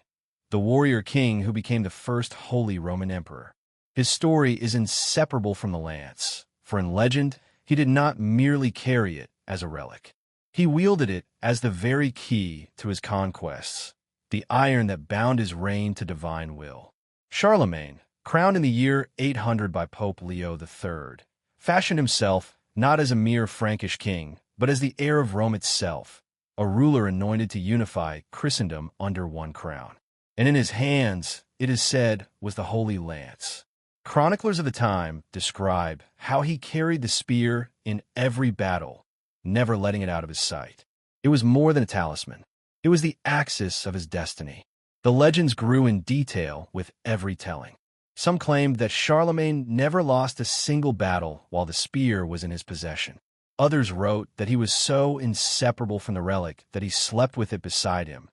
the warrior king who became the first Holy Roman Emperor. His story is inseparable from the lance, for in legend, he did not merely carry it as a relic. He wielded it as the very key to his conquests, the iron that bound his reign to divine will. Charlemagne, crowned in the year 800 by Pope Leo III, fashioned himself not as a mere Frankish king, but as the heir of Rome itself, a ruler anointed to unify Christendom under one crown. And in his hands, it is said, was the Holy Lance. Chroniclers of the time describe how he carried the spear in every battle, never letting it out of his sight. It was more than a talisman. It was the axis of his destiny. The legends grew in detail with every telling. Some claimed that Charlemagne never lost a single battle while the spear was in his possession. Others wrote that he was so inseparable from the relic that he slept with it beside him,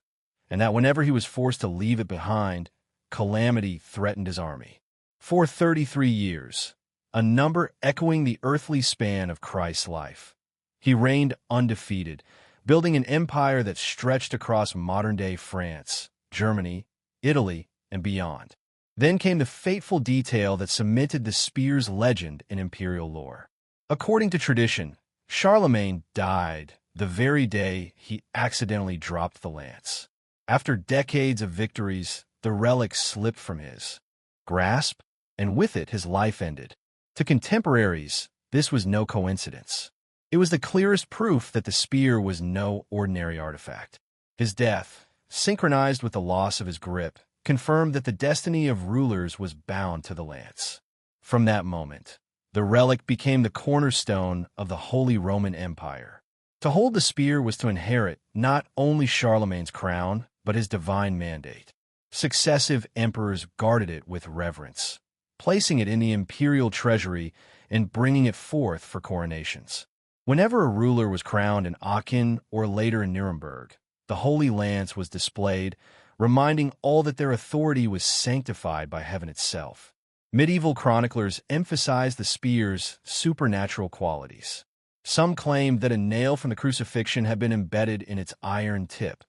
and that whenever he was forced to leave it behind, calamity threatened his army. For 33 years, a number echoing the earthly span of Christ's life, he reigned undefeated, building an empire that stretched across modern-day France, Germany, Italy, and beyond. Then came the fateful detail that cemented the spear's legend in imperial lore. According to tradition, Charlemagne died the very day he accidentally dropped the lance. After decades of victories, the relic slipped from his grasp, and with it his life ended. To contemporaries, this was no coincidence. It was the clearest proof that the spear was no ordinary artifact. His death, synchronized with the loss of his grip, confirmed that the destiny of rulers was bound to the lance. From that moment, the relic became the cornerstone of the Holy Roman Empire. To hold the spear was to inherit not only Charlemagne's crown, but his divine mandate. Successive emperors guarded it with reverence, placing it in the imperial treasury and bringing it forth for coronations. Whenever a ruler was crowned in Aachen or later in Nuremberg, the Holy Lance was displayed, reminding all that their authority was sanctified by heaven itself. Medieval chroniclers emphasized the spear's supernatural qualities. Some claimed that a nail from the crucifixion had been embedded in its iron tip,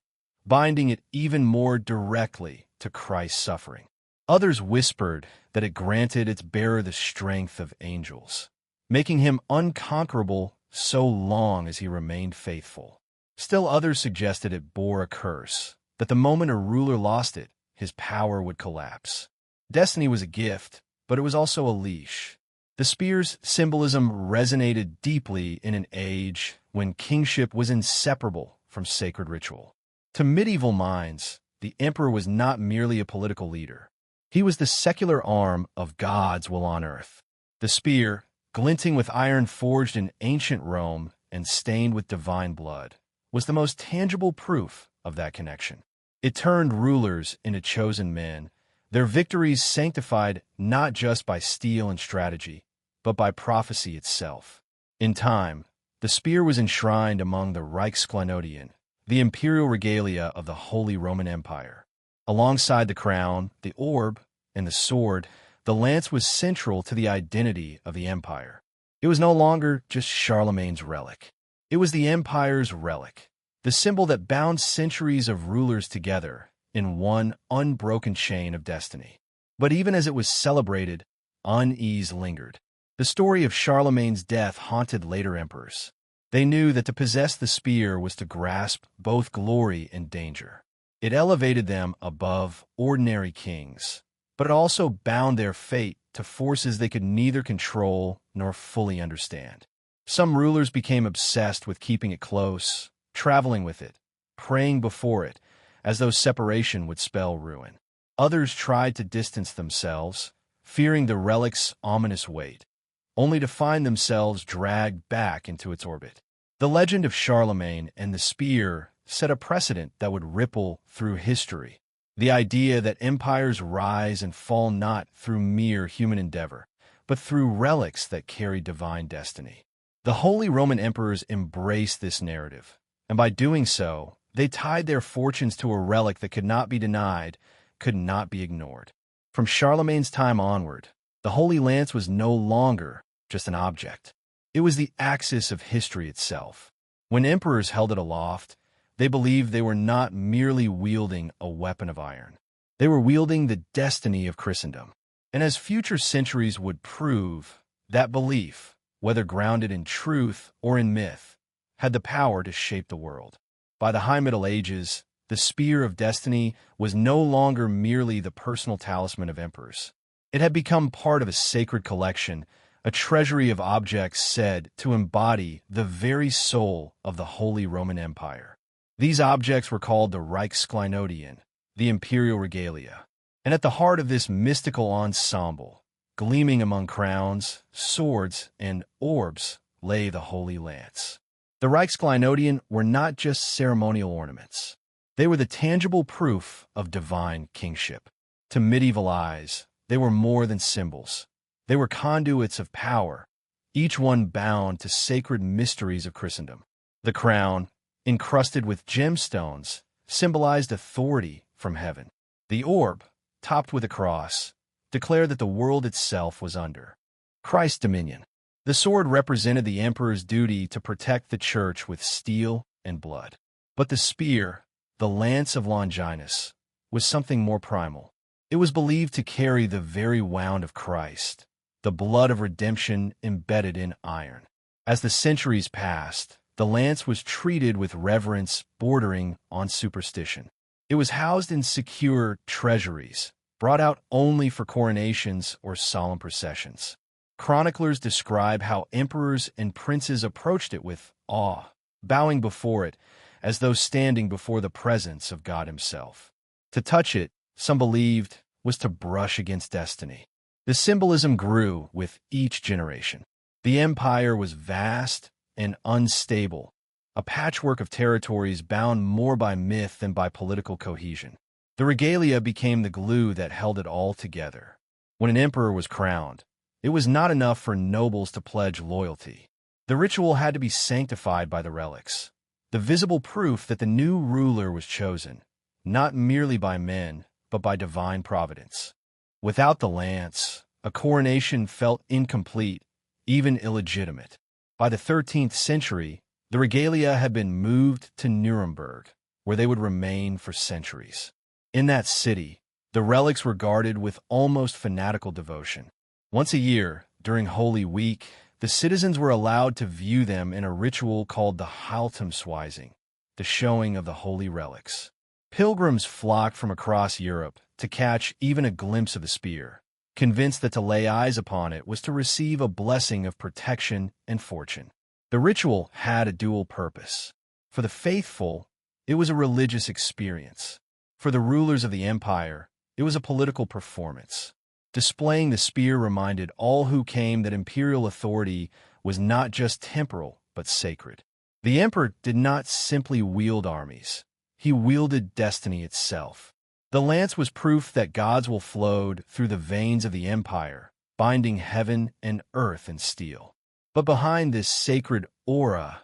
binding it even more directly to Christ's suffering. Others whispered that it granted its bearer the strength of angels, making him unconquerable so long as he remained faithful. Still others suggested it bore a curse, that the moment a ruler lost it, his power would collapse. Destiny was a gift, but it was also a leash. The spear's symbolism resonated deeply in an age when kingship was inseparable from sacred ritual. To medieval minds, the emperor was not merely a political leader. He was the secular arm of God's will on earth. The spear, glinting with iron forged in ancient Rome and stained with divine blood, was the most tangible proof of that connection. It turned rulers into chosen men, their victories sanctified not just by steel and strategy, but by prophecy itself. In time, the spear was enshrined among the Reichskleinodien, the imperial regalia of the Holy Roman Empire. Alongside the crown, the orb, and the sword, the lance was central to the identity of the empire. It was no longer just Charlemagne's relic. It was the empire's relic, the symbol that bound centuries of rulers together in one unbroken chain of destiny. But even as it was celebrated, unease lingered. The story of Charlemagne's death haunted later emperors. They knew that to possess the spear was to grasp both glory and danger. It elevated them above ordinary kings, but it also bound their fate to forces they could neither control nor fully understand. Some rulers became obsessed with keeping it close, traveling with it, praying before it, as though separation would spell ruin. Others tried to distance themselves, fearing the relic's ominous weight, only to find themselves dragged back into its orbit. The legend of Charlemagne and the spear set a precedent that would ripple through history. The idea that empires rise and fall not through mere human endeavor, but through relics that carry divine destiny. The Holy Roman emperors embraced this narrative, and by doing so, they tied their fortunes to a relic that could not be denied, could not be ignored. From Charlemagne's time onward, the Holy Lance was no longer just an object. It was the axis of history itself. When emperors held it aloft, they believed they were not merely wielding a weapon of iron. They were wielding the destiny of Christendom. And as future centuries would prove, that belief, whether grounded in truth or in myth, had the power to shape the world. By the High Middle Ages, the spear of destiny was no longer merely the personal talisman of emperors. It had become part of a sacred collection, a treasury of objects said to embody the very soul of the Holy Roman Empire. These objects were called the Reichskleinodien, the imperial regalia. And at the heart of this mystical ensemble, gleaming among crowns, swords, and orbs, lay the Holy Lance. The Reichskleinodien were not just ceremonial ornaments. They were the tangible proof of divine kingship. To medieval eyes, They were more than symbols. They were conduits of power, each one bound to sacred mysteries of Christendom. The crown, encrusted with gemstones, symbolized authority from heaven. The orb, topped with a cross, declared that the world itself was under Christ's dominion. The sword represented the emperor's duty to protect the church with steel and blood. But the spear, the lance of Longinus, was something more primal. It was believed to carry the very wound of Christ, the blood of redemption embedded in iron. As the centuries passed, the lance was treated with reverence bordering on superstition. It was housed in secure treasuries, brought out only for coronations or solemn processions. Chroniclers describe how emperors and princes approached it with awe, bowing before it as though standing before the presence of God himself. To touch it, some believed, was to brush against destiny. The symbolism grew with each generation. The empire was vast and unstable, a patchwork of territories bound more by myth than by political cohesion. The regalia became the glue that held it all together. When an emperor was crowned, it was not enough for nobles to pledge loyalty. The ritual had to be sanctified by the relics, the visible proof that the new ruler was chosen, not merely by men, but by divine providence. Without the lance, a coronation felt incomplete, even illegitimate. By the 13th century, the regalia had been moved to Nuremberg, where they would remain for centuries. In that city, the relics were guarded with almost fanatical devotion. Once a year, during Holy Week, the citizens were allowed to view them in a ritual called the Haltumsweisung, the showing of the holy relics. Pilgrims flocked from across Europe to catch even a glimpse of the spear, convinced that to lay eyes upon it was to receive a blessing of protection and fortune. The ritual had a dual purpose. For the faithful, it was a religious experience. For the rulers of the empire, it was a political performance. Displaying the spear reminded all who came that imperial authority was not just temporal, but sacred. The emperor did not simply wield armies. He wielded destiny itself. The lance was proof that God's will flowed through the veins of the empire, binding heaven and earth in steel. But behind this sacred aura,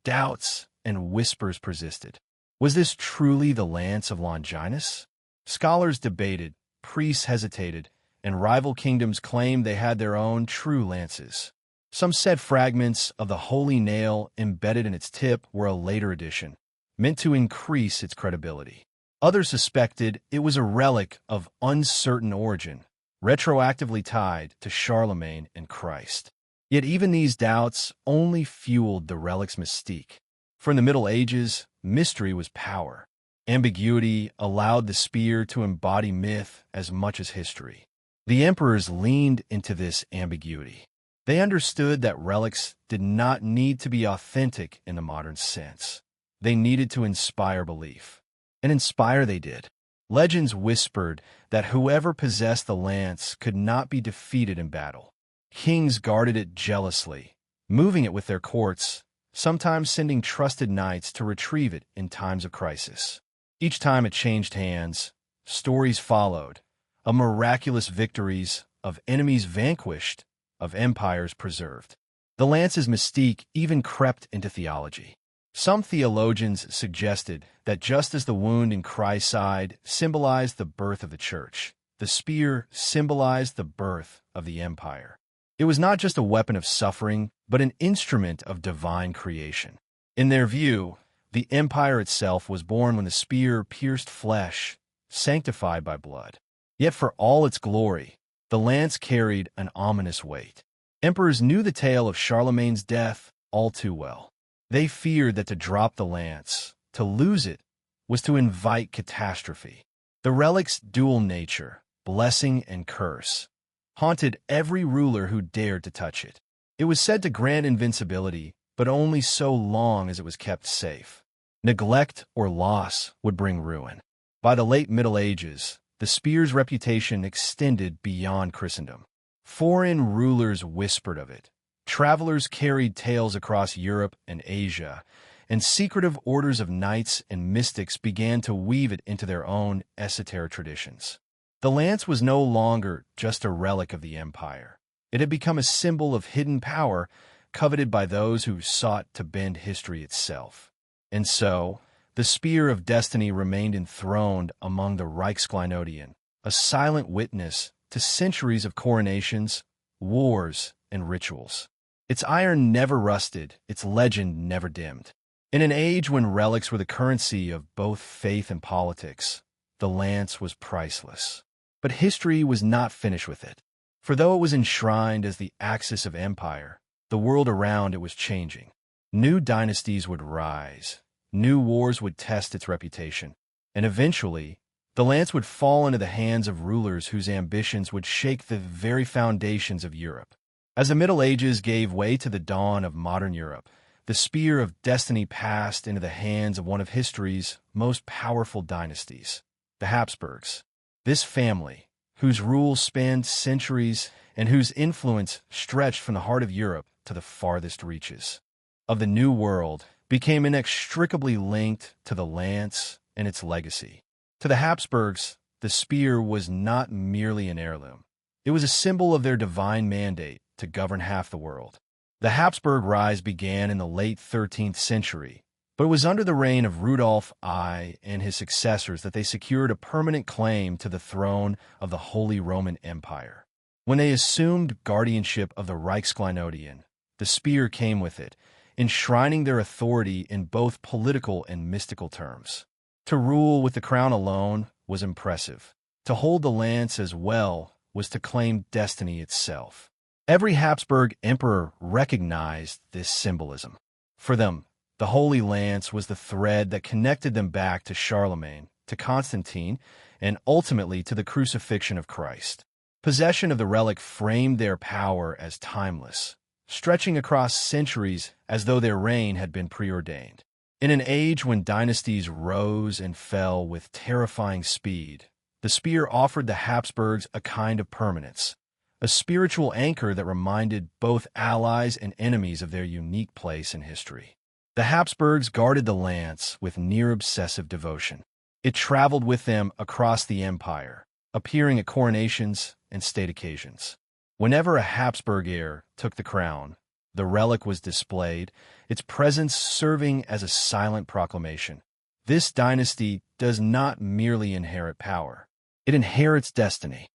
doubts and whispers persisted. Was this truly the lance of Longinus? Scholars debated, priests hesitated, and rival kingdoms claimed they had their own true lances. Some said fragments of the holy nail embedded in its tip were a later addition, meant to increase its credibility. Others suspected it was a relic of uncertain origin, retroactively tied to Charlemagne and Christ. Yet even these doubts only fueled the relic's mystique. For in the Middle Ages, mystery was power. Ambiguity allowed the spear to embody myth as much as history. The emperors leaned into this ambiguity. They understood that relics did not need to be authentic in the modern sense. They needed to inspire belief. And inspire they did. Legends whispered that whoever possessed the lance could not be defeated in battle. Kings guarded it jealously, moving it with their courts, sometimes sending trusted knights to retrieve it in times of crisis. Each time it changed hands, stories followed, of miraculous victories, of enemies vanquished, of empires preserved. The lance's mystique even crept into theology. Some theologians suggested that just as the wound in Christ's side symbolized the birth of the church, the spear symbolized the birth of the empire. It was not just a weapon of suffering, but an instrument of divine creation. In their view, the empire itself was born when the spear pierced flesh, sanctified by blood. Yet for all its glory, the lance carried an ominous weight. Emperors knew the tale of Charlemagne's death all too well. They feared that to drop the lance, to lose it, was to invite catastrophe. The relic's dual nature, blessing and curse, haunted every ruler who dared to touch it. It was said to grant invincibility, but only so long as it was kept safe. Neglect or loss would bring ruin. By the late Middle Ages, the spear's reputation extended beyond Christendom. Foreign rulers whispered of it. Travelers carried tales across Europe and Asia, and secretive orders of knights and mystics began to weave it into their own esoteric traditions. The lance was no longer just a relic of the empire. It had become a symbol of hidden power coveted by those who sought to bend history itself. And so, the spear of destiny remained enthroned among the Reichskleinodian, a silent witness to centuries of coronations, wars, and rituals. Its iron never rusted, its legend never dimmed. In an age when relics were the currency of both faith and politics, the lance was priceless. But history was not finished with it. For though it was enshrined as the axis of empire, the world around it was changing. New dynasties would rise, new wars would test its reputation, and eventually, the lance would fall into the hands of rulers whose ambitions would shake the very foundations of Europe. As the Middle Ages gave way to the dawn of modern Europe, the spear of destiny passed into the hands of one of history's most powerful dynasties, the Habsburgs. This family, whose rule spanned centuries and whose influence stretched from the heart of Europe to the farthest reaches of the New World, became inextricably linked to the lance and its legacy. To the Habsburgs, the spear was not merely an heirloom. It was a symbol of their divine mandate to govern half the world. The Habsburg rise began in the late 13th century, but it was under the reign of Rudolf I and his successors that they secured a permanent claim to the throne of the Holy Roman Empire. When they assumed guardianship of the Reichskleinodian, the spear came with it, enshrining their authority in both political and mystical terms. To rule with the crown alone was impressive. To hold the lance as well was to claim destiny itself. Every Habsburg emperor recognized this symbolism. For them, the Holy Lance was the thread that connected them back to Charlemagne, to Constantine, and ultimately to the crucifixion of Christ. Possession of the relic framed their power as timeless, stretching across centuries as though their reign had been preordained. In an age when dynasties rose and fell with terrifying speed, the spear offered the Habsburgs a kind of permanence, a spiritual anchor that reminded both allies and enemies of their unique place in history. The Habsburgs guarded the lance with near-obsessive devotion. It traveled with them across the empire, appearing at coronations and state occasions. Whenever a Habsburg heir took the crown, the relic was displayed, its presence serving as a silent proclamation. This dynasty does not merely inherit power. It inherits destiny.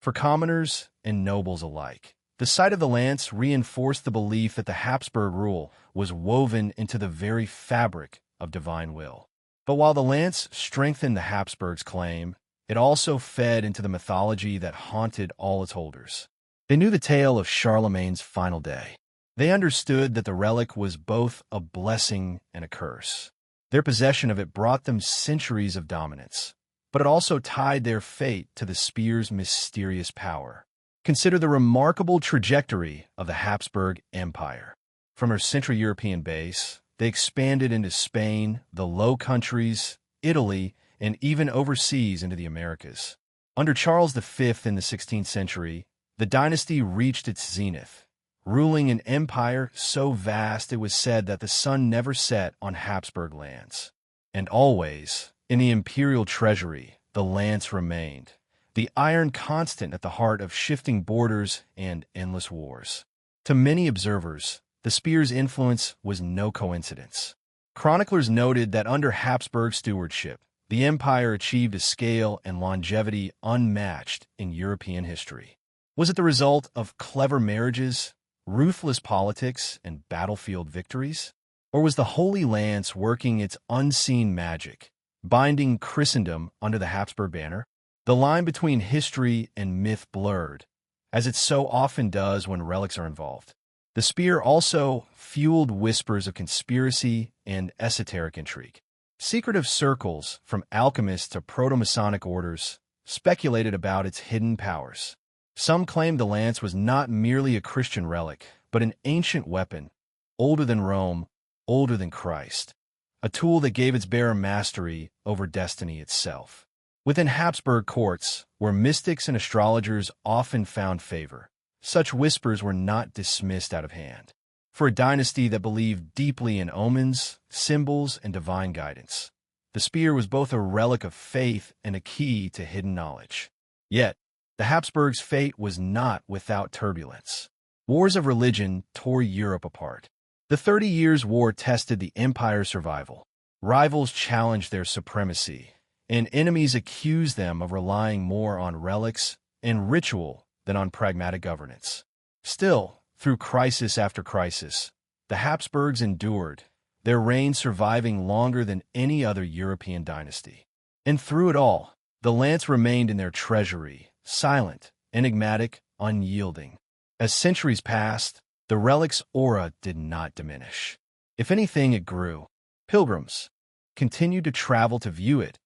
For commoners and nobles alike, the sight of the lance reinforced the belief that the Habsburg rule was woven into the very fabric of divine will. But while the lance strengthened the Habsburgs' claim, it also fed into the mythology that haunted all its holders. They knew the tale of Charlemagne's final day. They understood that the relic was both a blessing and a curse. Their possession of it brought them centuries of dominance, but it also tied their fate to the spear's mysterious power. Consider the remarkable trajectory of the Habsburg Empire. From her Central European base, they expanded into Spain, the Low Countries, Italy, and even overseas into the Americas. Under Charles V in the 16th century, the dynasty reached its zenith, ruling an empire so vast it was said that the sun never set on Habsburg lands. And always, in the imperial treasury, the lance remained, the iron constant at the heart of shifting borders and endless wars. To many observers, the spear's influence was no coincidence. Chroniclers noted that under Habsburg stewardship, the empire achieved a scale and longevity unmatched in European history. Was it the result of clever marriages, ruthless politics, and battlefield victories? Or was the Holy Lance working its unseen magic, binding Christendom under the Habsburg banner? The line between history and myth blurred, as it so often does when relics are involved. The spear also fueled whispers of conspiracy and esoteric intrigue. Secretive circles, from alchemists to proto-Masonic orders, speculated about its hidden powers. Some claimed the lance was not merely a Christian relic, but an ancient weapon, older than Rome, older than Christ, a tool that gave its bearer mastery over destiny itself. Within Habsburg courts, where mystics and astrologers often found favor, such whispers were not dismissed out of hand. For a dynasty that believed deeply in omens, symbols, and divine guidance, the spear was both a relic of faith and a key to hidden knowledge. Yet, the Habsburgs' fate was not without turbulence. Wars of religion tore Europe apart. The 30 Years' War tested the empire's survival. Rivals challenged their supremacy, and enemies accused them of relying more on relics and ritual than on pragmatic governance. Still, through crisis after crisis, the Habsburgs endured, their reign surviving longer than any other European dynasty. And through it all, the lance remained in their treasury, silent, enigmatic, unyielding. As centuries passed, the relic's aura did not diminish. If anything, it grew. Pilgrims continued to travel to view it,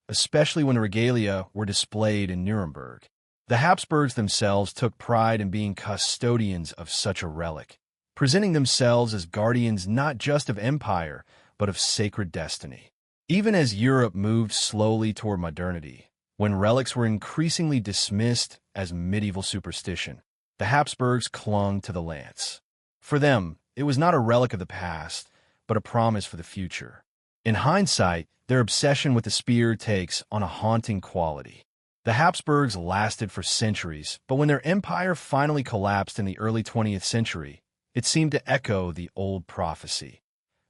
especially when the regalia were displayed in Nuremberg. The Habsburgs themselves took pride in being custodians of such a relic, presenting themselves as guardians not just of empire, but of sacred destiny. Even as Europe moved slowly toward modernity, when relics were increasingly dismissed as medieval superstition, the Habsburgs clung to the lance. For them, it was not a relic of the past, but a promise for the future. In hindsight, their obsession with the spear takes on a haunting quality. The Habsburgs lasted for centuries, but when their empire finally collapsed in the early 20th century, it seemed to echo the old prophecy,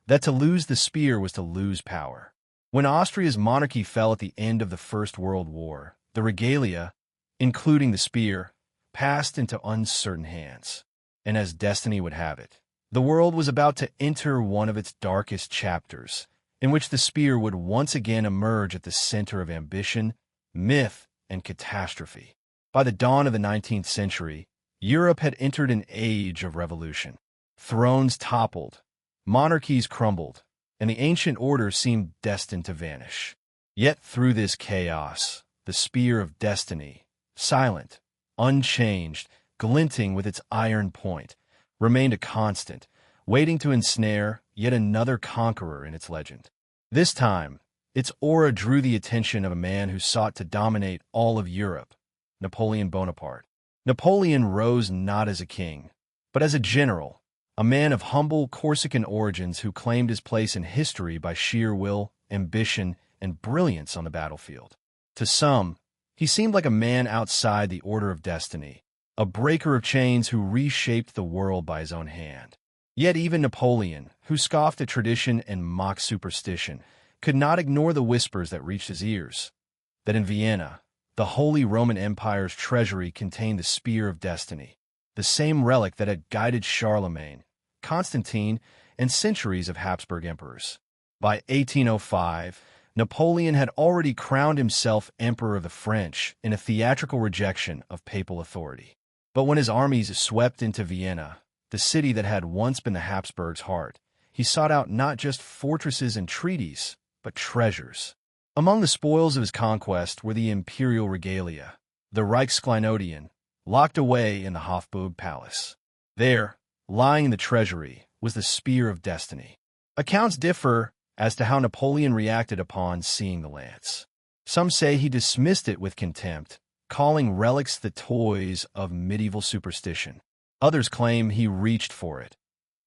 that to lose the spear was to lose power. When Austria's monarchy fell at the end of the First World War, the regalia, including the spear, passed into uncertain hands. And as destiny would have it, the world was about to enter one of its darkest chapters, in which the spear would once again emerge at the center of ambition, myth, and catastrophe. By the dawn of the 19th century, Europe had entered an age of revolution. Thrones toppled, monarchies crumbled, and the ancient order seemed destined to vanish. Yet through this chaos, the spear of destiny, silent, unchanged, glinting with its iron point, remained a constant, waiting to ensnare yet another conqueror in its legend. This time, its aura drew the attention of a man who sought to dominate all of Europe, Napoleon Bonaparte. Napoleon rose not as a king, but as a general, a man of humble Corsican origins who claimed his place in history by sheer will, ambition, and brilliance on the battlefield. To some, he seemed like a man outside the order of destiny, a breaker of chains who reshaped the world by his own hand. Yet even Napoleon, who scoffed at tradition and mocked superstition, could not ignore the whispers that reached his ears, that in Vienna, the Holy Roman Empire's treasury contained the Spear of Destiny, the same relic that had guided Charlemagne, Constantine, and centuries of Habsburg emperors. By 1805, Napoleon had already crowned himself Emperor of the French in a theatrical rejection of papal authority. But when his armies swept into Vienna, the city that had once been the Habsburgs' heart, he sought out not just fortresses and treaties, but treasures. Among the spoils of his conquest were the imperial regalia, the Reichskleinodien, locked away in the Hofburg Palace. There, lying in the treasury, was the Spear of Destiny. Accounts differ as to how Napoleon reacted upon seeing the lance. Some say he dismissed it with contempt, calling relics the toys of medieval superstition. Others claim he reached for it,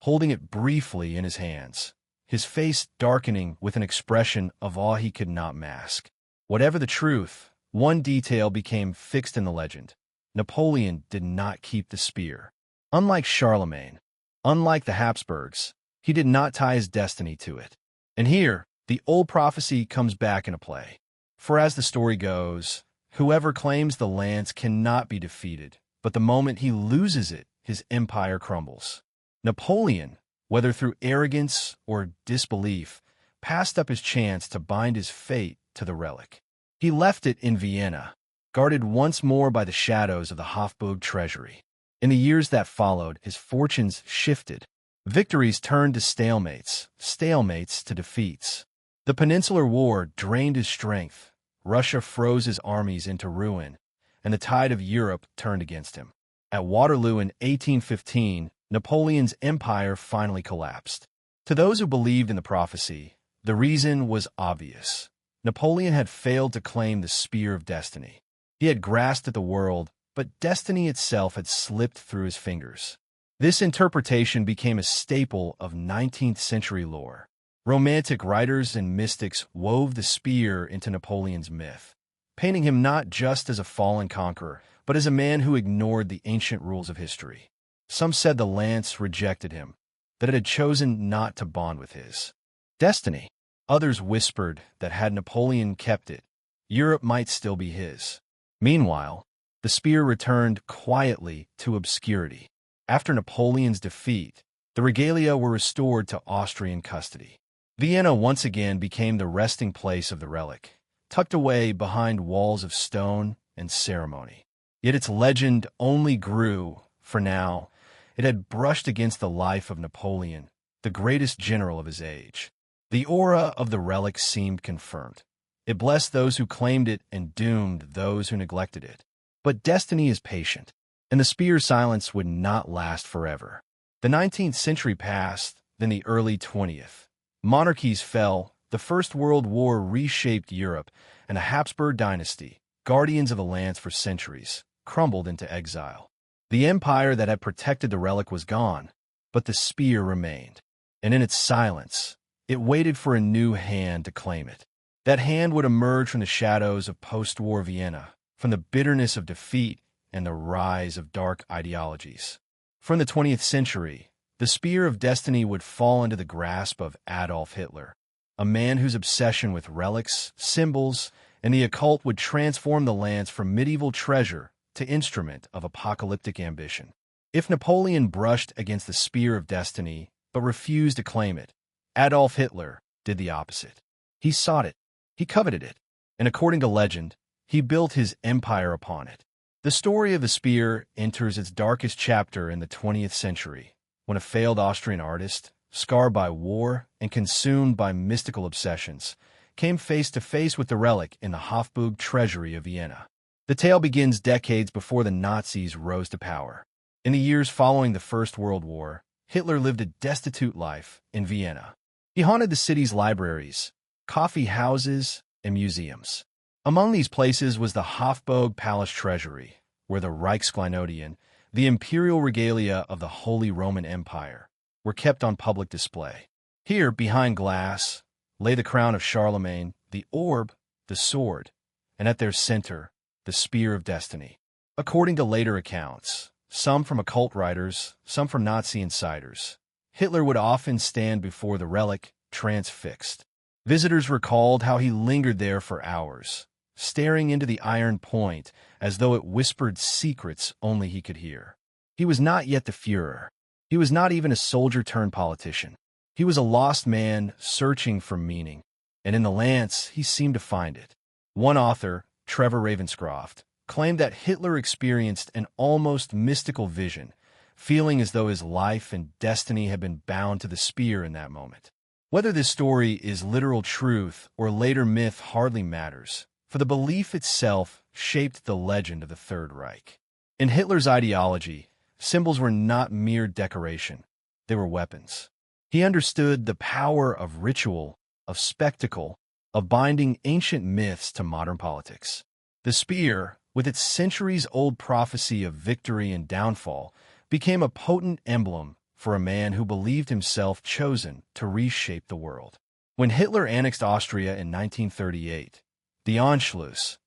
holding it briefly in his hands, his face darkening with an expression of awe he could not mask. Whatever the truth, one detail became fixed in the legend. Napoleon did not keep the spear. Unlike Charlemagne, unlike the Habsburgs, he did not tie his destiny to it. And here, the old prophecy comes back into play. For as the story goes, whoever claims the lance cannot be defeated, but the moment he loses it, his empire crumbles. Napoleon, whether through arrogance or disbelief, passed up his chance to bind his fate to the relic. He left it in Vienna, guarded once more by the shadows of the Hofburg treasury. In the years that followed, his fortunes shifted. Victories turned to stalemates, stalemates to defeats. The Peninsular War drained his strength, Russia froze his armies into ruin, and the tide of Europe turned against him. At Waterloo in 1815, Napoleon's empire finally collapsed. To those who believed in the prophecy, the reason was obvious. Napoleon had failed to claim the Spear of Destiny. He had grasped at the world, but destiny itself had slipped through his fingers. This interpretation became a staple of 19th century lore. Romantic writers and mystics wove the spear into Napoleon's myth, painting him not just as a fallen conqueror, but as a man who ignored the ancient rules of history. Some said the lance rejected him, that it had chosen not to bond with his destiny. Others whispered that had Napoleon kept it, Europe might still be his. Meanwhile, the spear returned quietly to obscurity. After Napoleon's defeat, the regalia were restored to Austrian custody. Vienna once again became the resting place of the relic, tucked away behind walls of stone and ceremony. Yet its legend only grew, for now. It had brushed against the life of Napoleon, the greatest general of his age. The aura of the relic seemed confirmed. It blessed those who claimed it and doomed those who neglected it. But destiny is patient, and the spear's silence would not last forever. The 19th century passed, then the early 20th. Monarchies fell, the First World War reshaped Europe, and the Habsburg dynasty, guardians of the lance for centuries, crumbled into exile. The empire that had protected the relic was gone, but the spear remained. And in its silence, it waited for a new hand to claim it. That hand would emerge from the shadows of post-war Vienna, from the bitterness of defeat and the rise of dark ideologies. From the 20th century, the spear of destiny would fall into the grasp of Adolf Hitler, a man whose obsession with relics, symbols, and the occult would transform the lance from medieval treasure to instrument of apocalyptic ambition. If Napoleon brushed against the spear of destiny but refused to claim it, Adolf Hitler did the opposite. He sought it, he coveted it, and according to legend, he built his empire upon it. The story of the spear enters its darkest chapter in the 20th century, when a failed Austrian artist, scarred by war and consumed by mystical obsessions, came face to face with the relic in the Hofburg treasury of Vienna. The tale begins decades before the Nazis rose to power. In the years following the First World War, Hitler lived a destitute life in Vienna. He haunted the city's libraries, coffee houses, and museums. Among these places was the Hofburg Palace Treasury, where the Reichskleinodien, the imperial regalia of the Holy Roman Empire, were kept on public display. Here, behind glass, lay the crown of Charlemagne, the orb, the sword, and at their center, the spear of destiny. According to later accounts, some from occult writers, some from Nazi insiders, Hitler would often stand before the relic, transfixed. Visitors recalled how he lingered there for hours, staring into the iron point as though it whispered secrets only he could hear. He was not yet the Führer. He was not even a soldier-turned-politician. He was a lost man searching for meaning, and in the lance he seemed to find it. One author, Trevor Ravenscroft, claimed that Hitler experienced an almost mystical vision, feeling as though his life and destiny had been bound to the spear in that moment. Whether this story is literal truth or later myth hardly matters, for the belief itself shaped the legend of the Third Reich. In Hitler's ideology, symbols were not mere decoration, they were weapons. He understood the power of ritual, of spectacle, of binding ancient myths to modern politics. The spear, with its centuries-old prophecy of victory and downfall, became a potent emblem for a man who believed himself chosen to reshape the world. When Hitler annexed Austria in 1938, the Anschluss,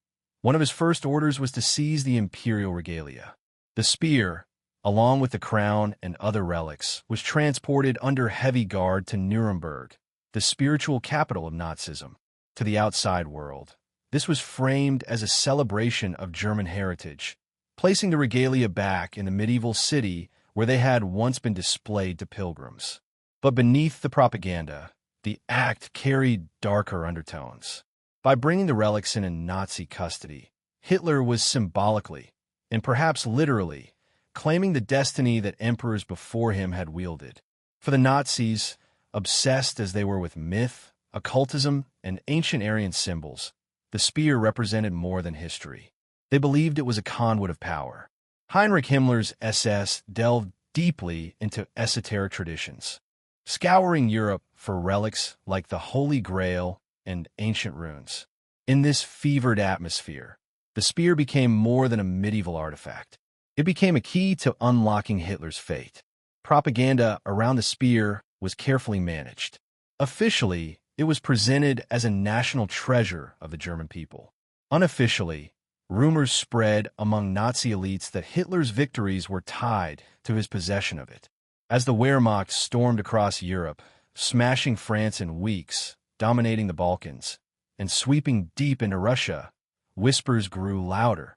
one of his first orders was to seize the imperial regalia. The spear, along with the crown and other relics, was transported under heavy guard to Nuremberg, the spiritual capital of Nazism. To the outside world, this was framed as a celebration of German heritage, placing the regalia back in the medieval city where they had once been displayed to pilgrims. But beneath the propaganda, the act carried darker undertones. By bringing the relics into Nazi custody, Hitler was symbolically, and perhaps literally, claiming the destiny that emperors before him had wielded. For the Nazis, obsessed as they were with myth, occultism, and ancient Aryan symbols, the spear represented more than history. They believed it was a conduit of power. Heinrich Himmler's SS delved deeply into esoteric traditions, scouring Europe for relics like the Holy Grail and ancient runes. In this fevered atmosphere, the spear became more than a medieval artifact. It became a key to unlocking Hitler's fate. Propaganda around the spear was carefully managed. Officially, it was presented as a national treasure of the German people. Unofficially, rumors spread among Nazi elites that Hitler's victories were tied to his possession of it. As the Wehrmacht stormed across Europe, smashing France in weeks, dominating the Balkans, and sweeping deep into Russia, whispers grew louder.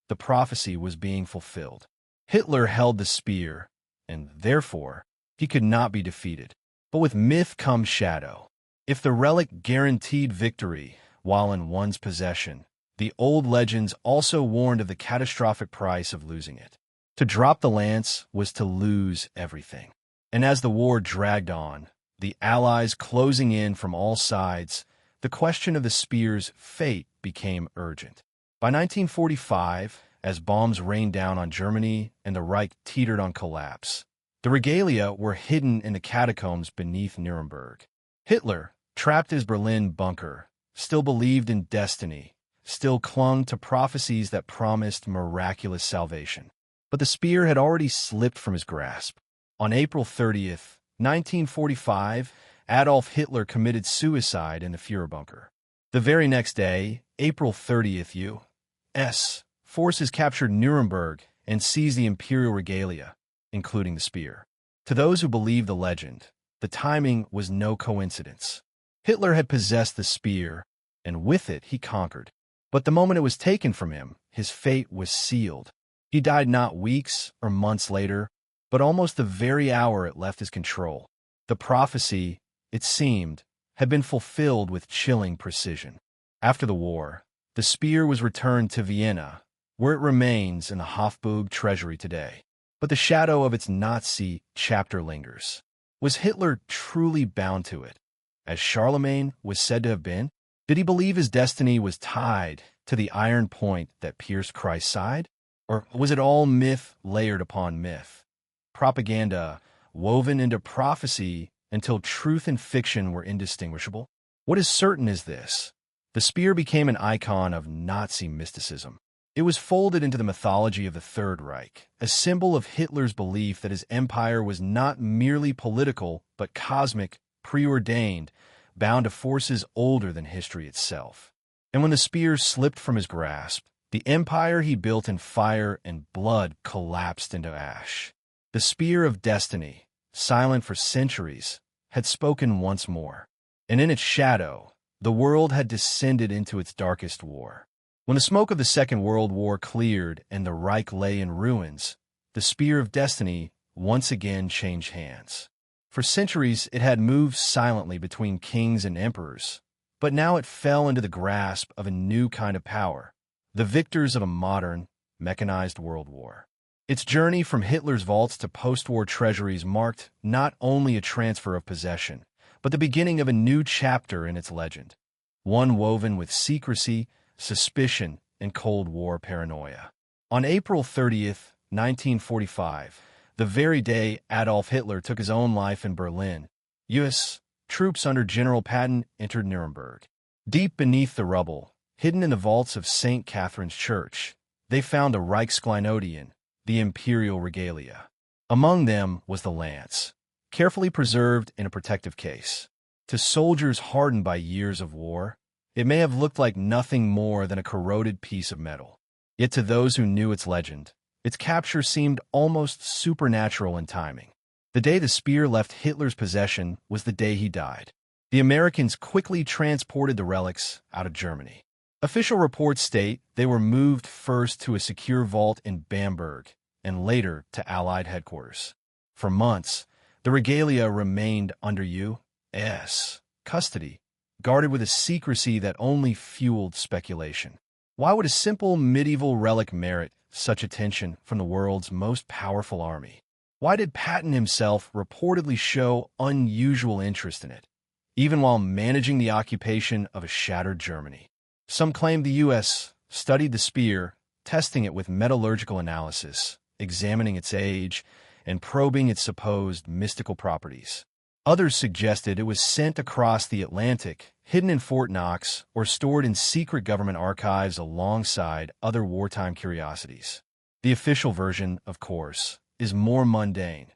The prophecy was being fulfilled. Hitler held the spear, and therefore, he could not be defeated. But with myth comes shadow. If the relic guaranteed victory while in one's possession, the old legends also warned of the catastrophic price of losing it. To drop the lance was to lose everything. And as the war dragged on, the Allies closing in from all sides, the question of the spear's fate became urgent. By 1945, as bombs rained down on Germany and the Reich teetered on collapse, the regalia were hidden in the catacombs beneath Nuremberg. Hitler, trapped his Berlin bunker, still believed in destiny, still clung to prophecies that promised miraculous salvation. But the spear had already slipped from his grasp. On April 30th, 1945, Adolf Hitler committed suicide in the Führer bunker. The very next day, April 30th, U.S. forces captured Nuremberg and seized the imperial regalia, including the spear. To those who believe the legend, the timing was no coincidence. Hitler had possessed the spear, and with it he conquered. But the moment it was taken from him, his fate was sealed. He died not weeks or months later, but almost the very hour it left his control. The prophecy, it seemed, had been fulfilled with chilling precision. After the war, the spear was returned to Vienna, where it remains in the Hofburg treasury today. But the shadow of its Nazi chapter lingers. Was Hitler truly bound to it, as Charlemagne was said to have been? Did he believe his destiny was tied to the iron point that pierced Christ's side? Or was it all myth layered upon myth? Propaganda woven into prophecy until truth and fiction were indistinguishable? What is certain is this: the spear became an icon of Nazi mysticism. It was folded into the mythology of the Third Reich, a symbol of Hitler's belief that his empire was not merely political, but cosmic, preordained, bound to forces older than history itself. And when the spear slipped from his grasp, the empire he built in fire and blood collapsed into ash. The spear of destiny, silent for centuries, had spoken once more. And in its shadow, the world had descended into its darkest war. When the smoke of the Second World War cleared and the Reich lay in ruins, the spear of destiny once again changed hands. For centuries, it had moved silently between kings and emperors, but now it fell into the grasp of a new kind of power, the victors of a modern, mechanized world war. Its journey from Hitler's vaults to post-war treasuries marked not only a transfer of possession, but the beginning of a new chapter in its legend, one woven with secrecy, suspicion, and Cold War paranoia. On April 30th, 1945, the very day Adolf Hitler took his own life in Berlin, U.S. troops under General Patton entered Nuremberg. Deep beneath the rubble, hidden in the vaults of St. Catherine's Church, they found a Reichskleinodien, the imperial regalia. Among them was the lance, carefully preserved in a protective case. To soldiers hardened by years of war, it may have looked like nothing more than a corroded piece of metal. Yet to those who knew its legend, its capture seemed almost supernatural in timing. The day the spear left Hitler's possession was the day he died. The Americans quickly transported the relics out of Germany. Official reports state they were moved first to a secure vault in Bamberg and later to Allied headquarters. For months, the regalia remained under U.S. custody, guarded with a secrecy that only fueled speculation. Why would a simple medieval relic merit such attention from the world's most powerful army? Why did Patton himself reportedly show unusual interest in it, even while managing the occupation of a shattered Germany? Some claim the U.S. studied the spear, testing it with metallurgical analysis, examining its age, and probing its supposed mystical properties. Others suggested it was sent across the Atlantic, hidden in Fort Knox, or stored in secret government archives alongside other wartime curiosities. The official version, of course, is more mundane,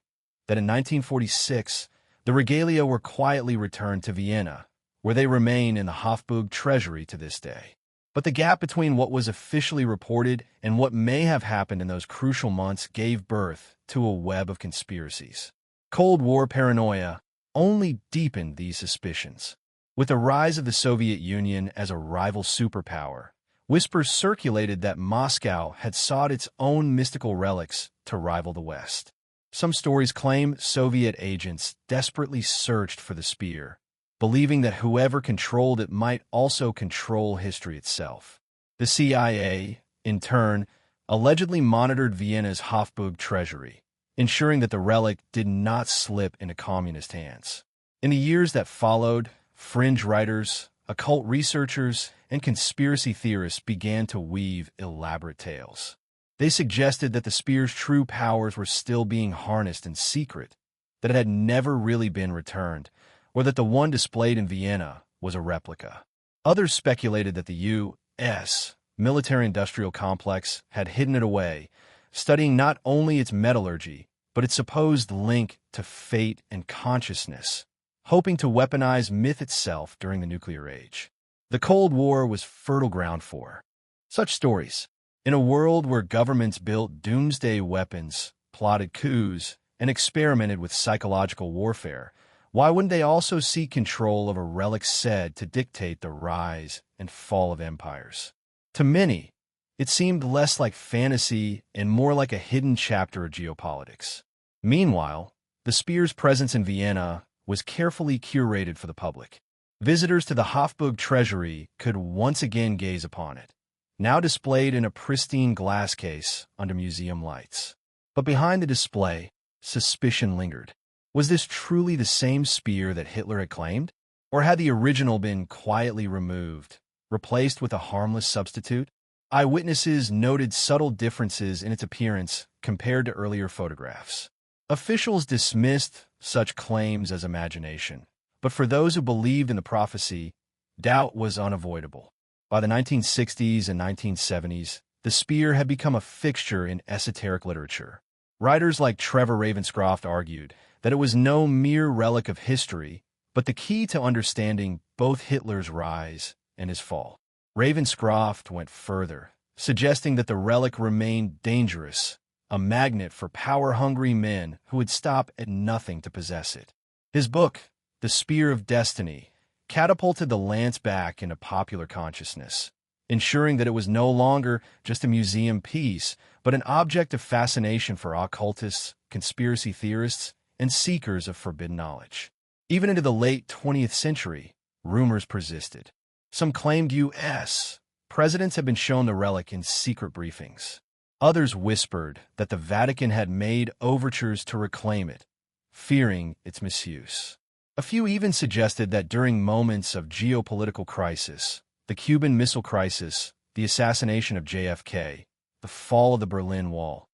that in 1946, the regalia were quietly returned to Vienna, where they remain in the Hofburg treasury to this day. But the gap between what was officially reported and what may have happened in those crucial months gave birth to a web of conspiracies. Cold War paranoia only deepened these suspicions. With the rise of the Soviet Union as a rival superpower, whispers circulated that Moscow had sought its own mystical relics to rival the West. Some stories claim Soviet agents desperately searched for the spear, believing that whoever controlled it might also control history itself. The CIA, in turn, allegedly monitored Vienna's Hofburg treasury, ensuring that the relic did not slip into communist hands. In the years that followed, fringe writers, occult researchers, and conspiracy theorists began to weave elaborate tales. They suggested that the spear's true powers were still being harnessed in secret, that it had never really been returned, or that the one displayed in Vienna was a replica. Others speculated that the U.S. military-industrial complex had hidden it away, studying not only its metallurgy, but its supposed link to fate and consciousness, hoping to weaponize myth itself during the nuclear age. The Cold War was fertile ground for such stories. In a world where governments built doomsday weapons, plotted coups, and experimented with psychological warfare, why wouldn't they also seek control of a relic said to dictate the rise and fall of empires? To many, it seemed less like fantasy and more like a hidden chapter of geopolitics. Meanwhile, the spear's presence in Vienna was carefully curated for the public. Visitors to the Hofburg treasury could once again gaze upon it, now displayed in a pristine glass case under museum lights. But behind the display, suspicion lingered. Was this truly the same spear that Hitler had claimed? Or had the original been quietly removed, replaced with a harmless substitute? Eyewitnesses noted subtle differences in its appearance compared to earlier photographs. Officials dismissed such claims as imagination, but for those who believed in the prophecy, doubt was unavoidable. By the 1960s and 1970s, the spear had become a fixture in esoteric literature. Writers like Trevor Ravenscroft argued that it was no mere relic of history, but the key to understanding both Hitler's rise and his fall. Ravenscroft went further, suggesting that the relic remained dangerous, a magnet for power-hungry men who would stop at nothing to possess it. His book, The Spear of Destiny, catapulted the lance back into popular consciousness, ensuring that it was no longer just a museum piece, but an object of fascination for occultists, conspiracy theorists, and seekers of forbidden knowledge. Even into the late 20th century, rumors persisted. Some claimed U.S. presidents had been shown the relic in secret briefings. Others whispered that the Vatican had made overtures to reclaim it, fearing its misuse. A few even suggested that during moments of geopolitical crisis, the Cuban Missile Crisis, the assassination of JFK, the fall of the Berlin Wall,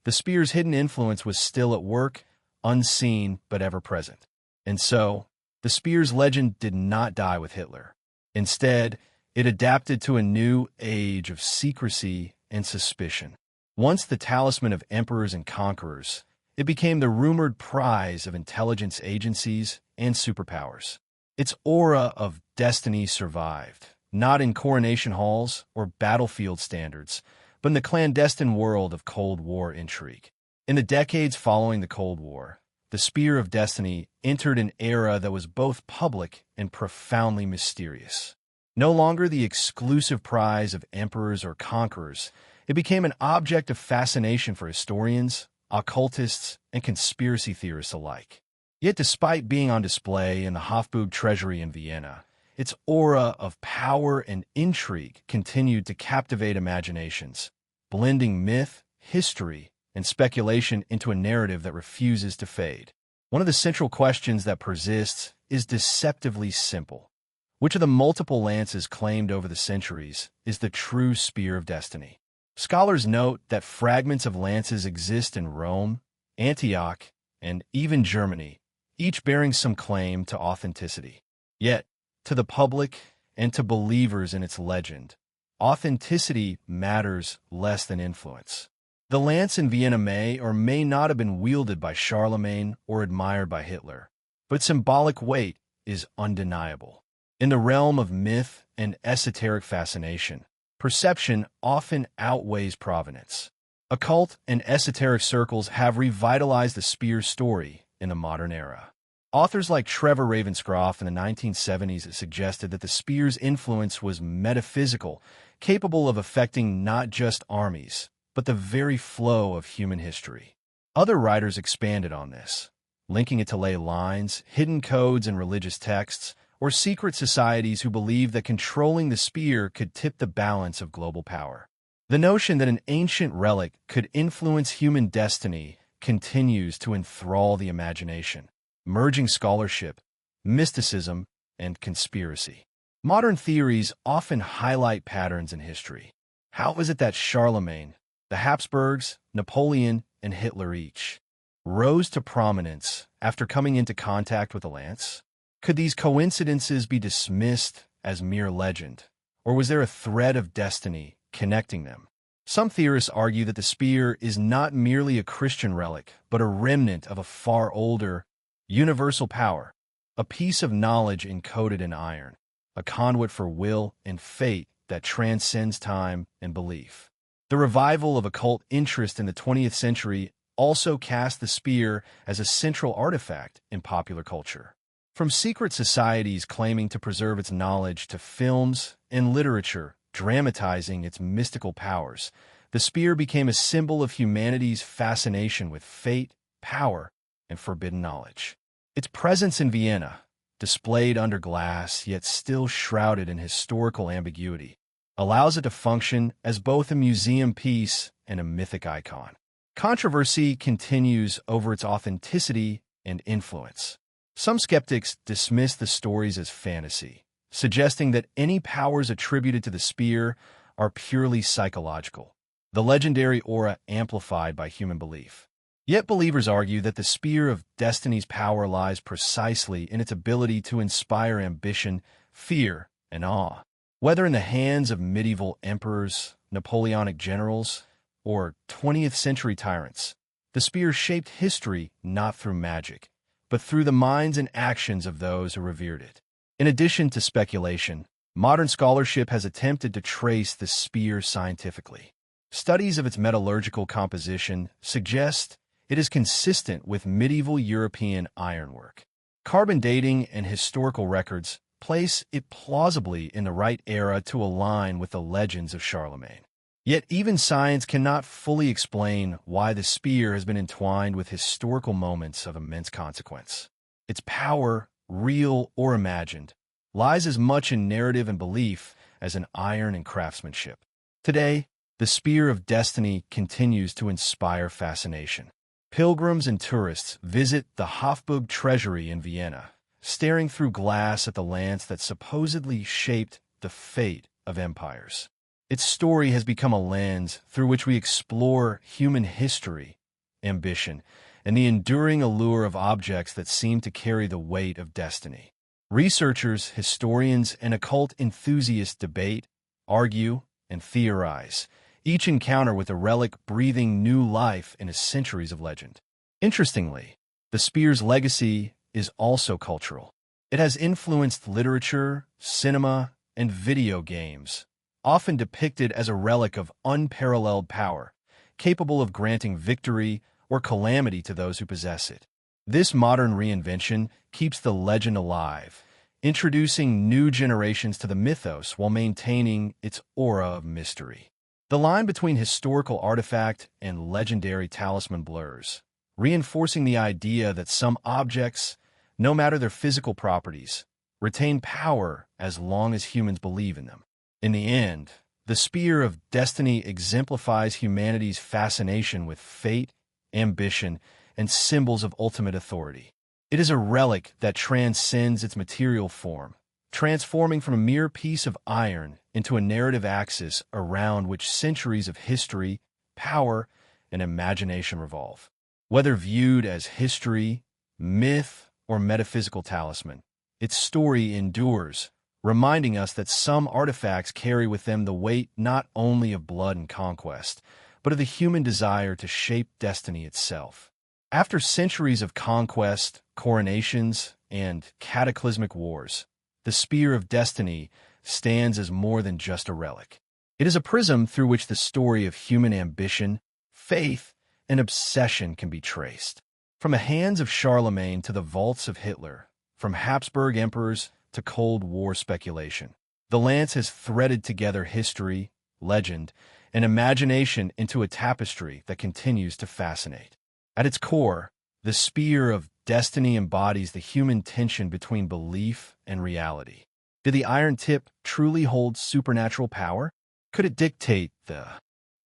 the spear's hidden influence was still at work, unseen but ever present. And so, the spear's legend did not die with Hitler. Instead, it adapted to a new age of secrecy and suspicion. Once the talisman of emperors and conquerors, it became the rumored prize of intelligence agencies and superpowers. Its aura of destiny survived, not in coronation halls or battlefield standards, but in the clandestine world of Cold War intrigue. In the decades following the Cold War, the Spear of Destiny entered an era that was both public and profoundly mysterious. No longer the exclusive prize of emperors or conquerors, it became an object of fascination for historians, occultists, and conspiracy theorists alike. Yet despite being on display in the Hofburg treasury in Vienna, its aura of power and intrigue continued to captivate imaginations, blending myth, history, and speculation into a narrative that refuses to fade. One of the central questions that persists is deceptively simple. Which of the multiple lances claimed over the centuries is the true Spear of Destiny? Scholars note that fragments of lances exist in Rome, Antioch, and even Germany, each bearing some claim to authenticity. Yet, to the public and to believers in its legend, authenticity matters less than influence. The lance in Vienna may or may not have been wielded by Charlemagne or admired by Hitler, but symbolic weight is undeniable. In the realm of myth and esoteric fascination, perception often outweighs provenance. Occult and esoteric circles have revitalized the spear story in the modern era. Authors like Trevor Ravenscroft in the 1970s suggested that the spear's influence was metaphysical, capable of affecting not just armies, but the very flow of human history. Other writers expanded on this, linking it to ley lines, hidden codes in religious texts, or secret societies who believed that controlling the spear could tip the balance of global power. The notion that an ancient relic could influence human destiny continues to enthrall the imagination, merging scholarship, mysticism, and conspiracy. Modern theories often highlight patterns in history. How is it that Charlemagne, the Habsburgs, Napoleon, and Hitler each rose to prominence after coming into contact with a lance? Could these coincidences be dismissed as mere legend, or was there a thread of destiny connecting them? Some theorists argue that the spear is not merely a Christian relic, but a remnant of a far older, universal power, a piece of knowledge encoded in iron, a conduit for will and fate that transcends time and belief. The revival of occult interest in the 20th century also cast the spear as a central artifact in popular culture. From secret societies claiming to preserve its knowledge to films and literature dramatizing its mystical powers, the spear became a symbol of humanity's fascination with fate, power, and forbidden knowledge. Its presence in Vienna, displayed under glass yet still shrouded in historical ambiguity, allows it to function as both a museum piece and a mythic icon. Controversy continues over its authenticity and influence. Some skeptics dismiss the stories as fantasy, suggesting that any powers attributed to the spear are purely psychological, the legendary aura amplified by human belief. Yet believers argue that the spear of destiny's power lies precisely in its ability to inspire ambition, fear, and awe. Whether in the hands of medieval emperors, Napoleonic generals, or 20th century tyrants, the spear shaped history not through magic, but through the minds and actions of those who revered it. In addition to speculation, modern scholarship has attempted to trace the spear scientifically. Studies of its metallurgical composition suggest it is consistent with medieval European ironwork. Carbon dating and historical records place it plausibly in the right era to align with the legends of Charlemagne. Yet even science cannot fully explain why the spear has been entwined with historical moments of immense consequence. Its power, real or imagined, lies as much in narrative and belief as in iron and craftsmanship. Today, the spear of destiny continues to inspire fascination. Pilgrims and tourists visit the Hofburg treasury in Vienna, staring through glass at the lance that supposedly shaped the fate of empires. Its story has become a lens through which we explore human history, ambition, and the enduring allure of objects that seem to carry the weight of destiny. Researchers, historians, and occult enthusiasts debate, argue, and theorize, each encounter with a relic breathing new life in centuries of legend. Interestingly, the spear's legacy is also cultural. It has influenced literature, cinema, and video games, often depicted as a relic of unparalleled power, capable of granting victory or calamity to those who possess it. This modern reinvention keeps the legend alive, introducing new generations to the mythos while maintaining its aura of mystery. The line between historical artifact and legendary talisman blurs, reinforcing the idea that some objects, no matter their physical properties, retain power as long as humans believe in them. In the end, the spear of destiny exemplifies humanity's fascination with fate, ambition, and symbols of ultimate authority. It is a relic that transcends its material form, transforming from a mere piece of iron into a narrative axis around which centuries of history, power, and imagination revolve. Whether viewed as history, myth, or metaphysical talisman, its story endures, reminding us that some artifacts carry with them the weight not only of blood and conquest, but of the human desire to shape destiny itself. After centuries of conquest, coronations, and cataclysmic wars, the spear of destiny stands as more than just a relic. It is a prism through which the story of human ambition, faith, and obsession can be traced. From the hands of Charlemagne to the vaults of Hitler, from Habsburg emperors to Cold War speculation, the lance has threaded together history, legend, and imagination into a tapestry that continues to fascinate. At its core, the spear of destiny embodies the human tension between belief and reality. Did the iron tip truly hold supernatural power? Could it dictate the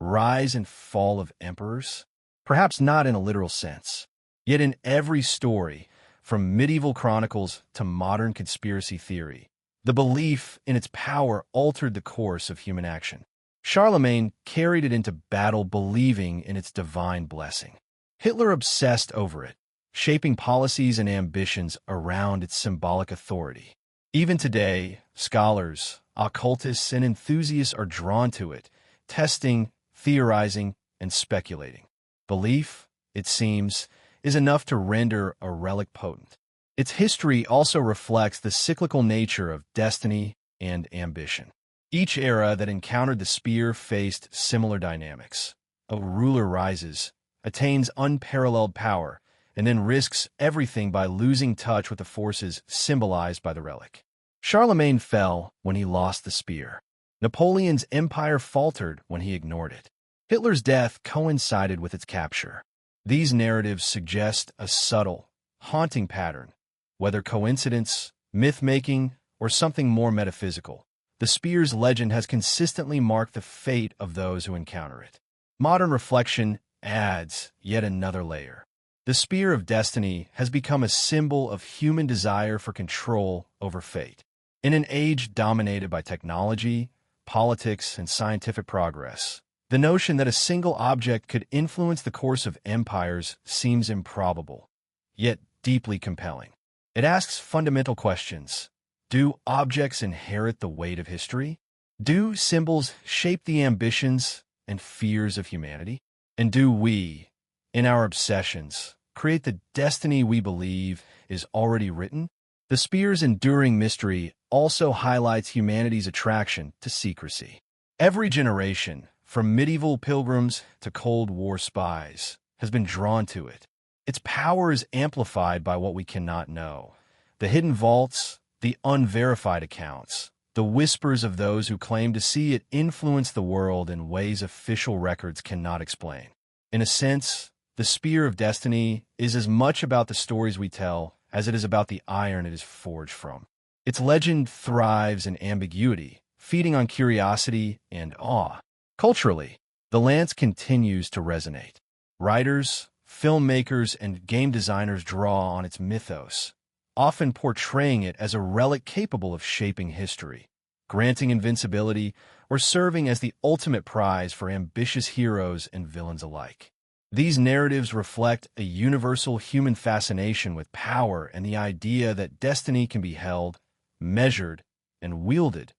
rise and fall of emperors? Perhaps not in a literal sense. Yet in every story, from medieval chronicles to modern conspiracy theory, the belief in its power altered the course of human action. Charlemagne carried it into battle believing in its divine blessing. Hitler obsessed over it, shaping policies and ambitions around its symbolic authority. Even today, scholars, occultists, and enthusiasts are drawn to it, testing, theorizing, and speculating. Belief, it seems, is enough to render a relic potent. Its history also reflects the cyclical nature of destiny and ambition. Each era that encountered the spear faced similar dynamics. A ruler rises, attains unparalleled power, and then risks everything by losing touch with the forces symbolized by the relic. Charlemagne fell when he lost the spear. Napoleon's empire faltered when he ignored it. Hitler's death coincided with its capture. These narratives suggest a subtle, haunting pattern. Whether coincidence, myth-making, or something more metaphysical, the spear's legend has consistently marked the fate of those who encounter it. Modern reflection adds yet another layer. The spear of destiny has become a symbol of human desire for control over fate. In an age dominated by technology, politics, and scientific progress, the notion that a single object could influence the course of empires seems improbable, yet deeply compelling. It asks fundamental questions. Do objects inherit the weight of history? Do symbols shape the ambitions and fears of humanity? And do we, in our obsessions, create the destiny we believe is already written? The spear's enduring mystery also highlights humanity's attraction to secrecy. Every generation, from medieval pilgrims to Cold War spies, has been drawn to it. Its power is amplified by what we cannot know. The hidden vaults, the unverified accounts, the whispers of those who claim to see it influence the world in ways official records cannot explain. In a sense, the Spear of Destiny is as much about the stories we tell as it is about the iron it is forged from. Its legend thrives in ambiguity, feeding on curiosity and awe. Culturally, the lance continues to resonate. Writers, filmmakers, and game designers draw on its mythos, often portraying it as a relic capable of shaping history, granting invincibility, or serving as the ultimate prize for ambitious heroes and villains alike. These narratives reflect a universal human fascination with power and the idea that destiny can be held, measured, and wielded,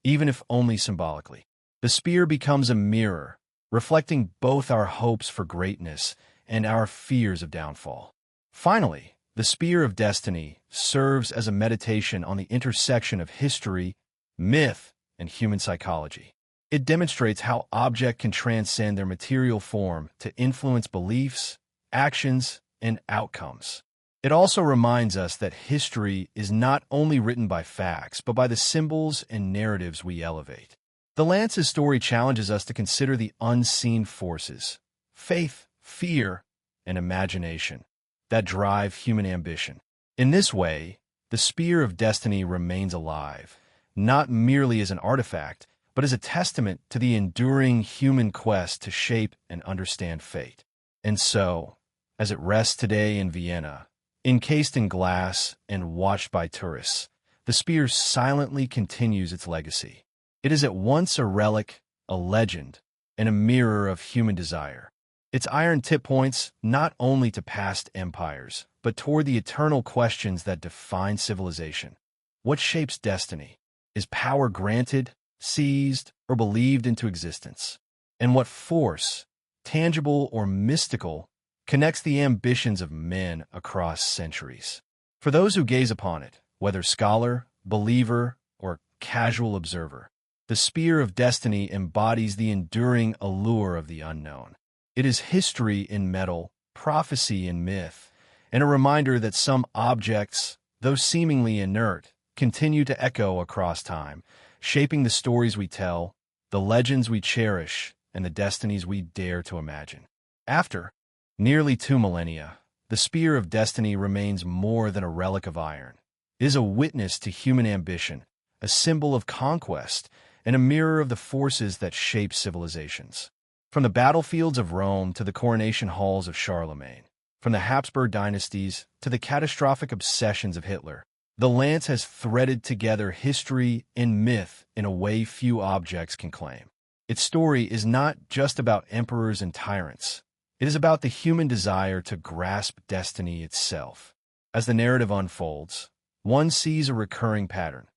even if only symbolically. The spear becomes a mirror, reflecting both our hopes for greatness and our fears of downfall. Finally, the Spear of Destiny serves as a meditation on the intersection of history, myth, and human psychology. It demonstrates how objects can transcend their material form to influence beliefs, actions, and outcomes. It also reminds us that history is not only written by facts, but by the symbols and narratives we elevate. The Lance's story challenges us to consider the unseen forces, faith, fear, and imagination, that drive human ambition. In this way, the Spear of Destiny remains alive, not merely as an artifact, but as a testament to the enduring human quest to shape and understand fate. And so, as it rests today in Vienna, encased in glass and watched by tourists, the spear silently continues its legacy. It is at once a relic, a legend, and a mirror of human desire. Its iron tip points not only to past empires, but toward the eternal questions that define civilization. What shapes destiny? Is power granted, seized, or believed into existence? And what force, tangible or mystical, connects the ambitions of men across centuries? For those who gaze upon it, whether scholar, believer, or casual observer. The spear of destiny embodies the enduring allure of the unknown. It is history in metal, prophecy in myth, and a reminder that some objects, though seemingly inert, continue to echo across time, shaping the stories we tell, the legends we cherish, and the destinies we dare to imagine. After nearly 2 millennia, the spear of destiny remains more than a relic of iron. It is a witness to human ambition, a symbol of conquest, and a mirror of the forces that shape civilizations. From the battlefields of Rome to the coronation halls of Charlemagne, from the Habsburg dynasties to the catastrophic obsessions of Hitler, the lance has threaded together history and myth in a way few objects can claim. Its story is not just about emperors and tyrants. It is about the human desire to grasp destiny itself. As the narrative unfolds, one sees a recurring pattern.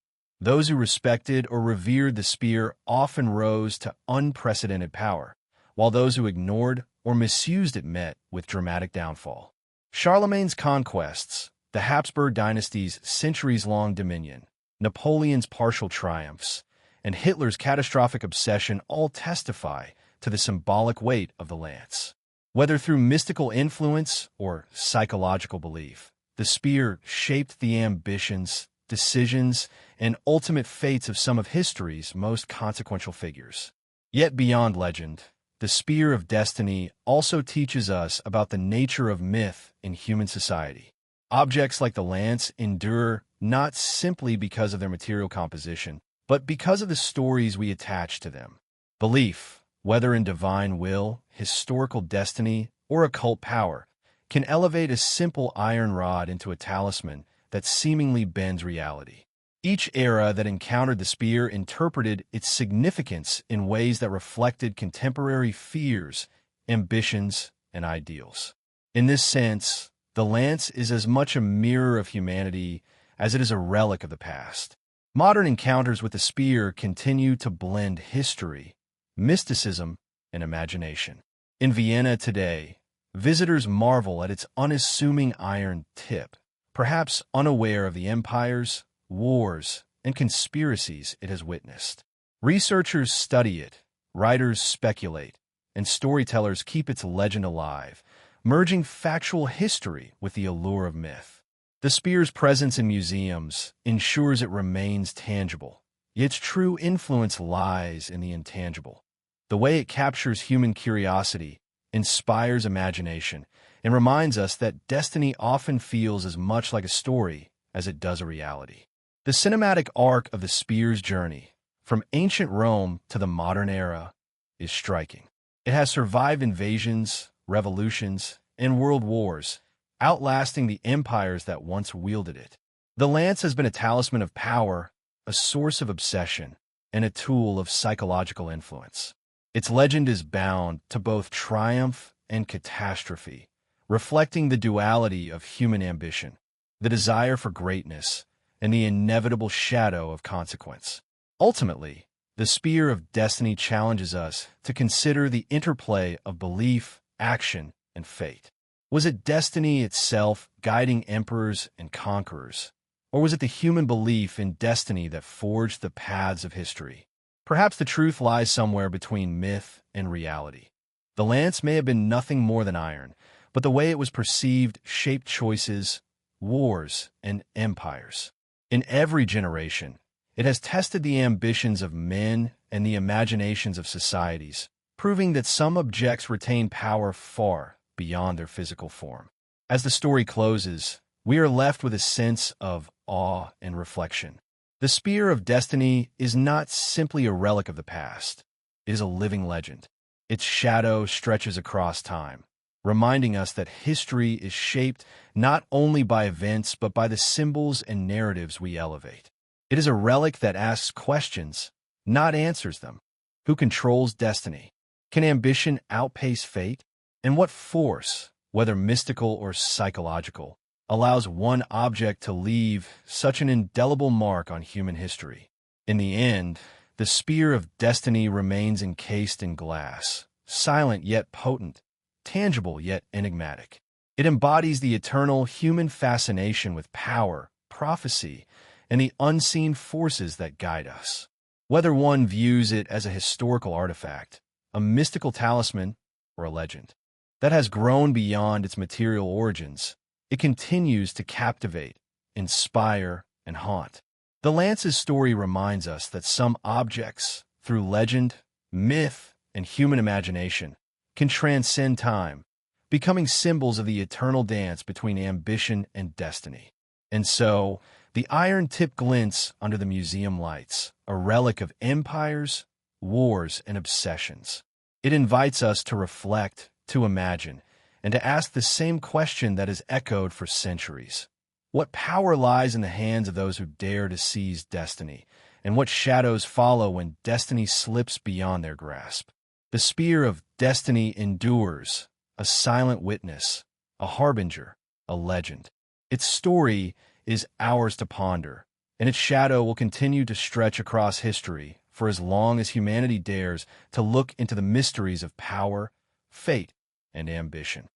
Those who respected or revered the spear often rose to unprecedented power, while those who ignored or misused it met with dramatic downfall. Charlemagne's conquests, the Habsburg dynasty's centuries-long dominion, Napoleon's partial triumphs, and Hitler's catastrophic obsession all testify to the symbolic weight of the lance. Whether through mystical influence or psychological belief, the spear shaped the ambitions, decisions, and ultimate fates of some of history's most consequential figures. Yet beyond legend, the spear of destiny also teaches us about the nature of myth in human society. Objects like the lance endure not simply because of their material composition, but because of the stories we attach to them. Belief, whether in divine will, historical destiny, or occult power, can elevate a simple iron rod into a talisman that seemingly bends reality. Each era that encountered the spear interpreted its significance in ways that reflected contemporary fears, ambitions, and ideals. In this sense, the lance is as much a mirror of humanity as it is a relic of the past. Modern encounters with the spear continue to blend history, mysticism, and imagination. In Vienna today, visitors marvel at its unassuming iron tip, perhaps unaware of the empires, wars, and conspiracies it has witnessed. Researchers study it, writers speculate, and storytellers keep its legend alive, merging factual history with the allure of myth. The spear's presence in museums ensures it remains tangible, yet its true influence lies in the intangible. The way it captures human curiosity, inspires imagination, and reminds us that destiny often feels as much like a story as it does a reality. The cinematic arc of the spear's journey, from ancient Rome to the modern era, is striking. It has survived invasions, revolutions, and world wars, outlasting the empires that once wielded it. The lance has been a talisman of power, a source of obsession, and a tool of psychological influence. Its legend is bound to both triumph and catastrophe, reflecting the duality of human ambition, the desire for greatness, and the inevitable shadow of consequence. Ultimately, the spear of destiny challenges us to consider the interplay of belief, action, and fate. Was it destiny itself guiding emperors and conquerors, or was it the human belief in destiny that forged the paths of history? Perhaps the truth lies somewhere between myth and reality. The lance may have been nothing more than iron, but the way it was perceived shaped choices, wars, and empires. In every generation, it has tested the ambitions of men and the imaginations of societies, proving that some objects retain power far beyond their physical form. As the story closes, we are left with a sense of awe and reflection. The spear of destiny is not simply a relic of the past. It is a living legend. Its shadow stretches across time, reminding us that history is shaped not only by events but by the symbols and narratives we elevate. It is a relic that asks questions, not answers them. Who controls destiny? Can ambition outpace fate? And what force, whether mystical or psychological, allows one object to leave such an indelible mark on human history? In the end, the spear of destiny remains encased in glass, silent yet potent, tangible yet enigmatic. It embodies the eternal human fascination with power, prophecy, and the unseen forces that guide us. Whether one views it as a historical artifact, a mystical talisman, or a legend that has grown beyond its material origins, it continues to captivate, inspire, and haunt. The lance's story reminds us that some objects, through legend, myth, and human imagination, can transcend time, becoming symbols of the eternal dance between ambition and destiny. And so, the iron tip glints under the museum lights, a relic of empires, wars, and obsessions. It invites us to reflect, to imagine, and to ask the same question that has echoed for centuries. What power lies in the hands of those who dare to seize destiny, and what shadows follow when destiny slips beyond their grasp? The spear of destiny endures, a silent witness, a harbinger, a legend. Its story is ours to ponder, and its shadow will continue to stretch across history for as long as humanity dares to look into the mysteries of power, fate, and ambition.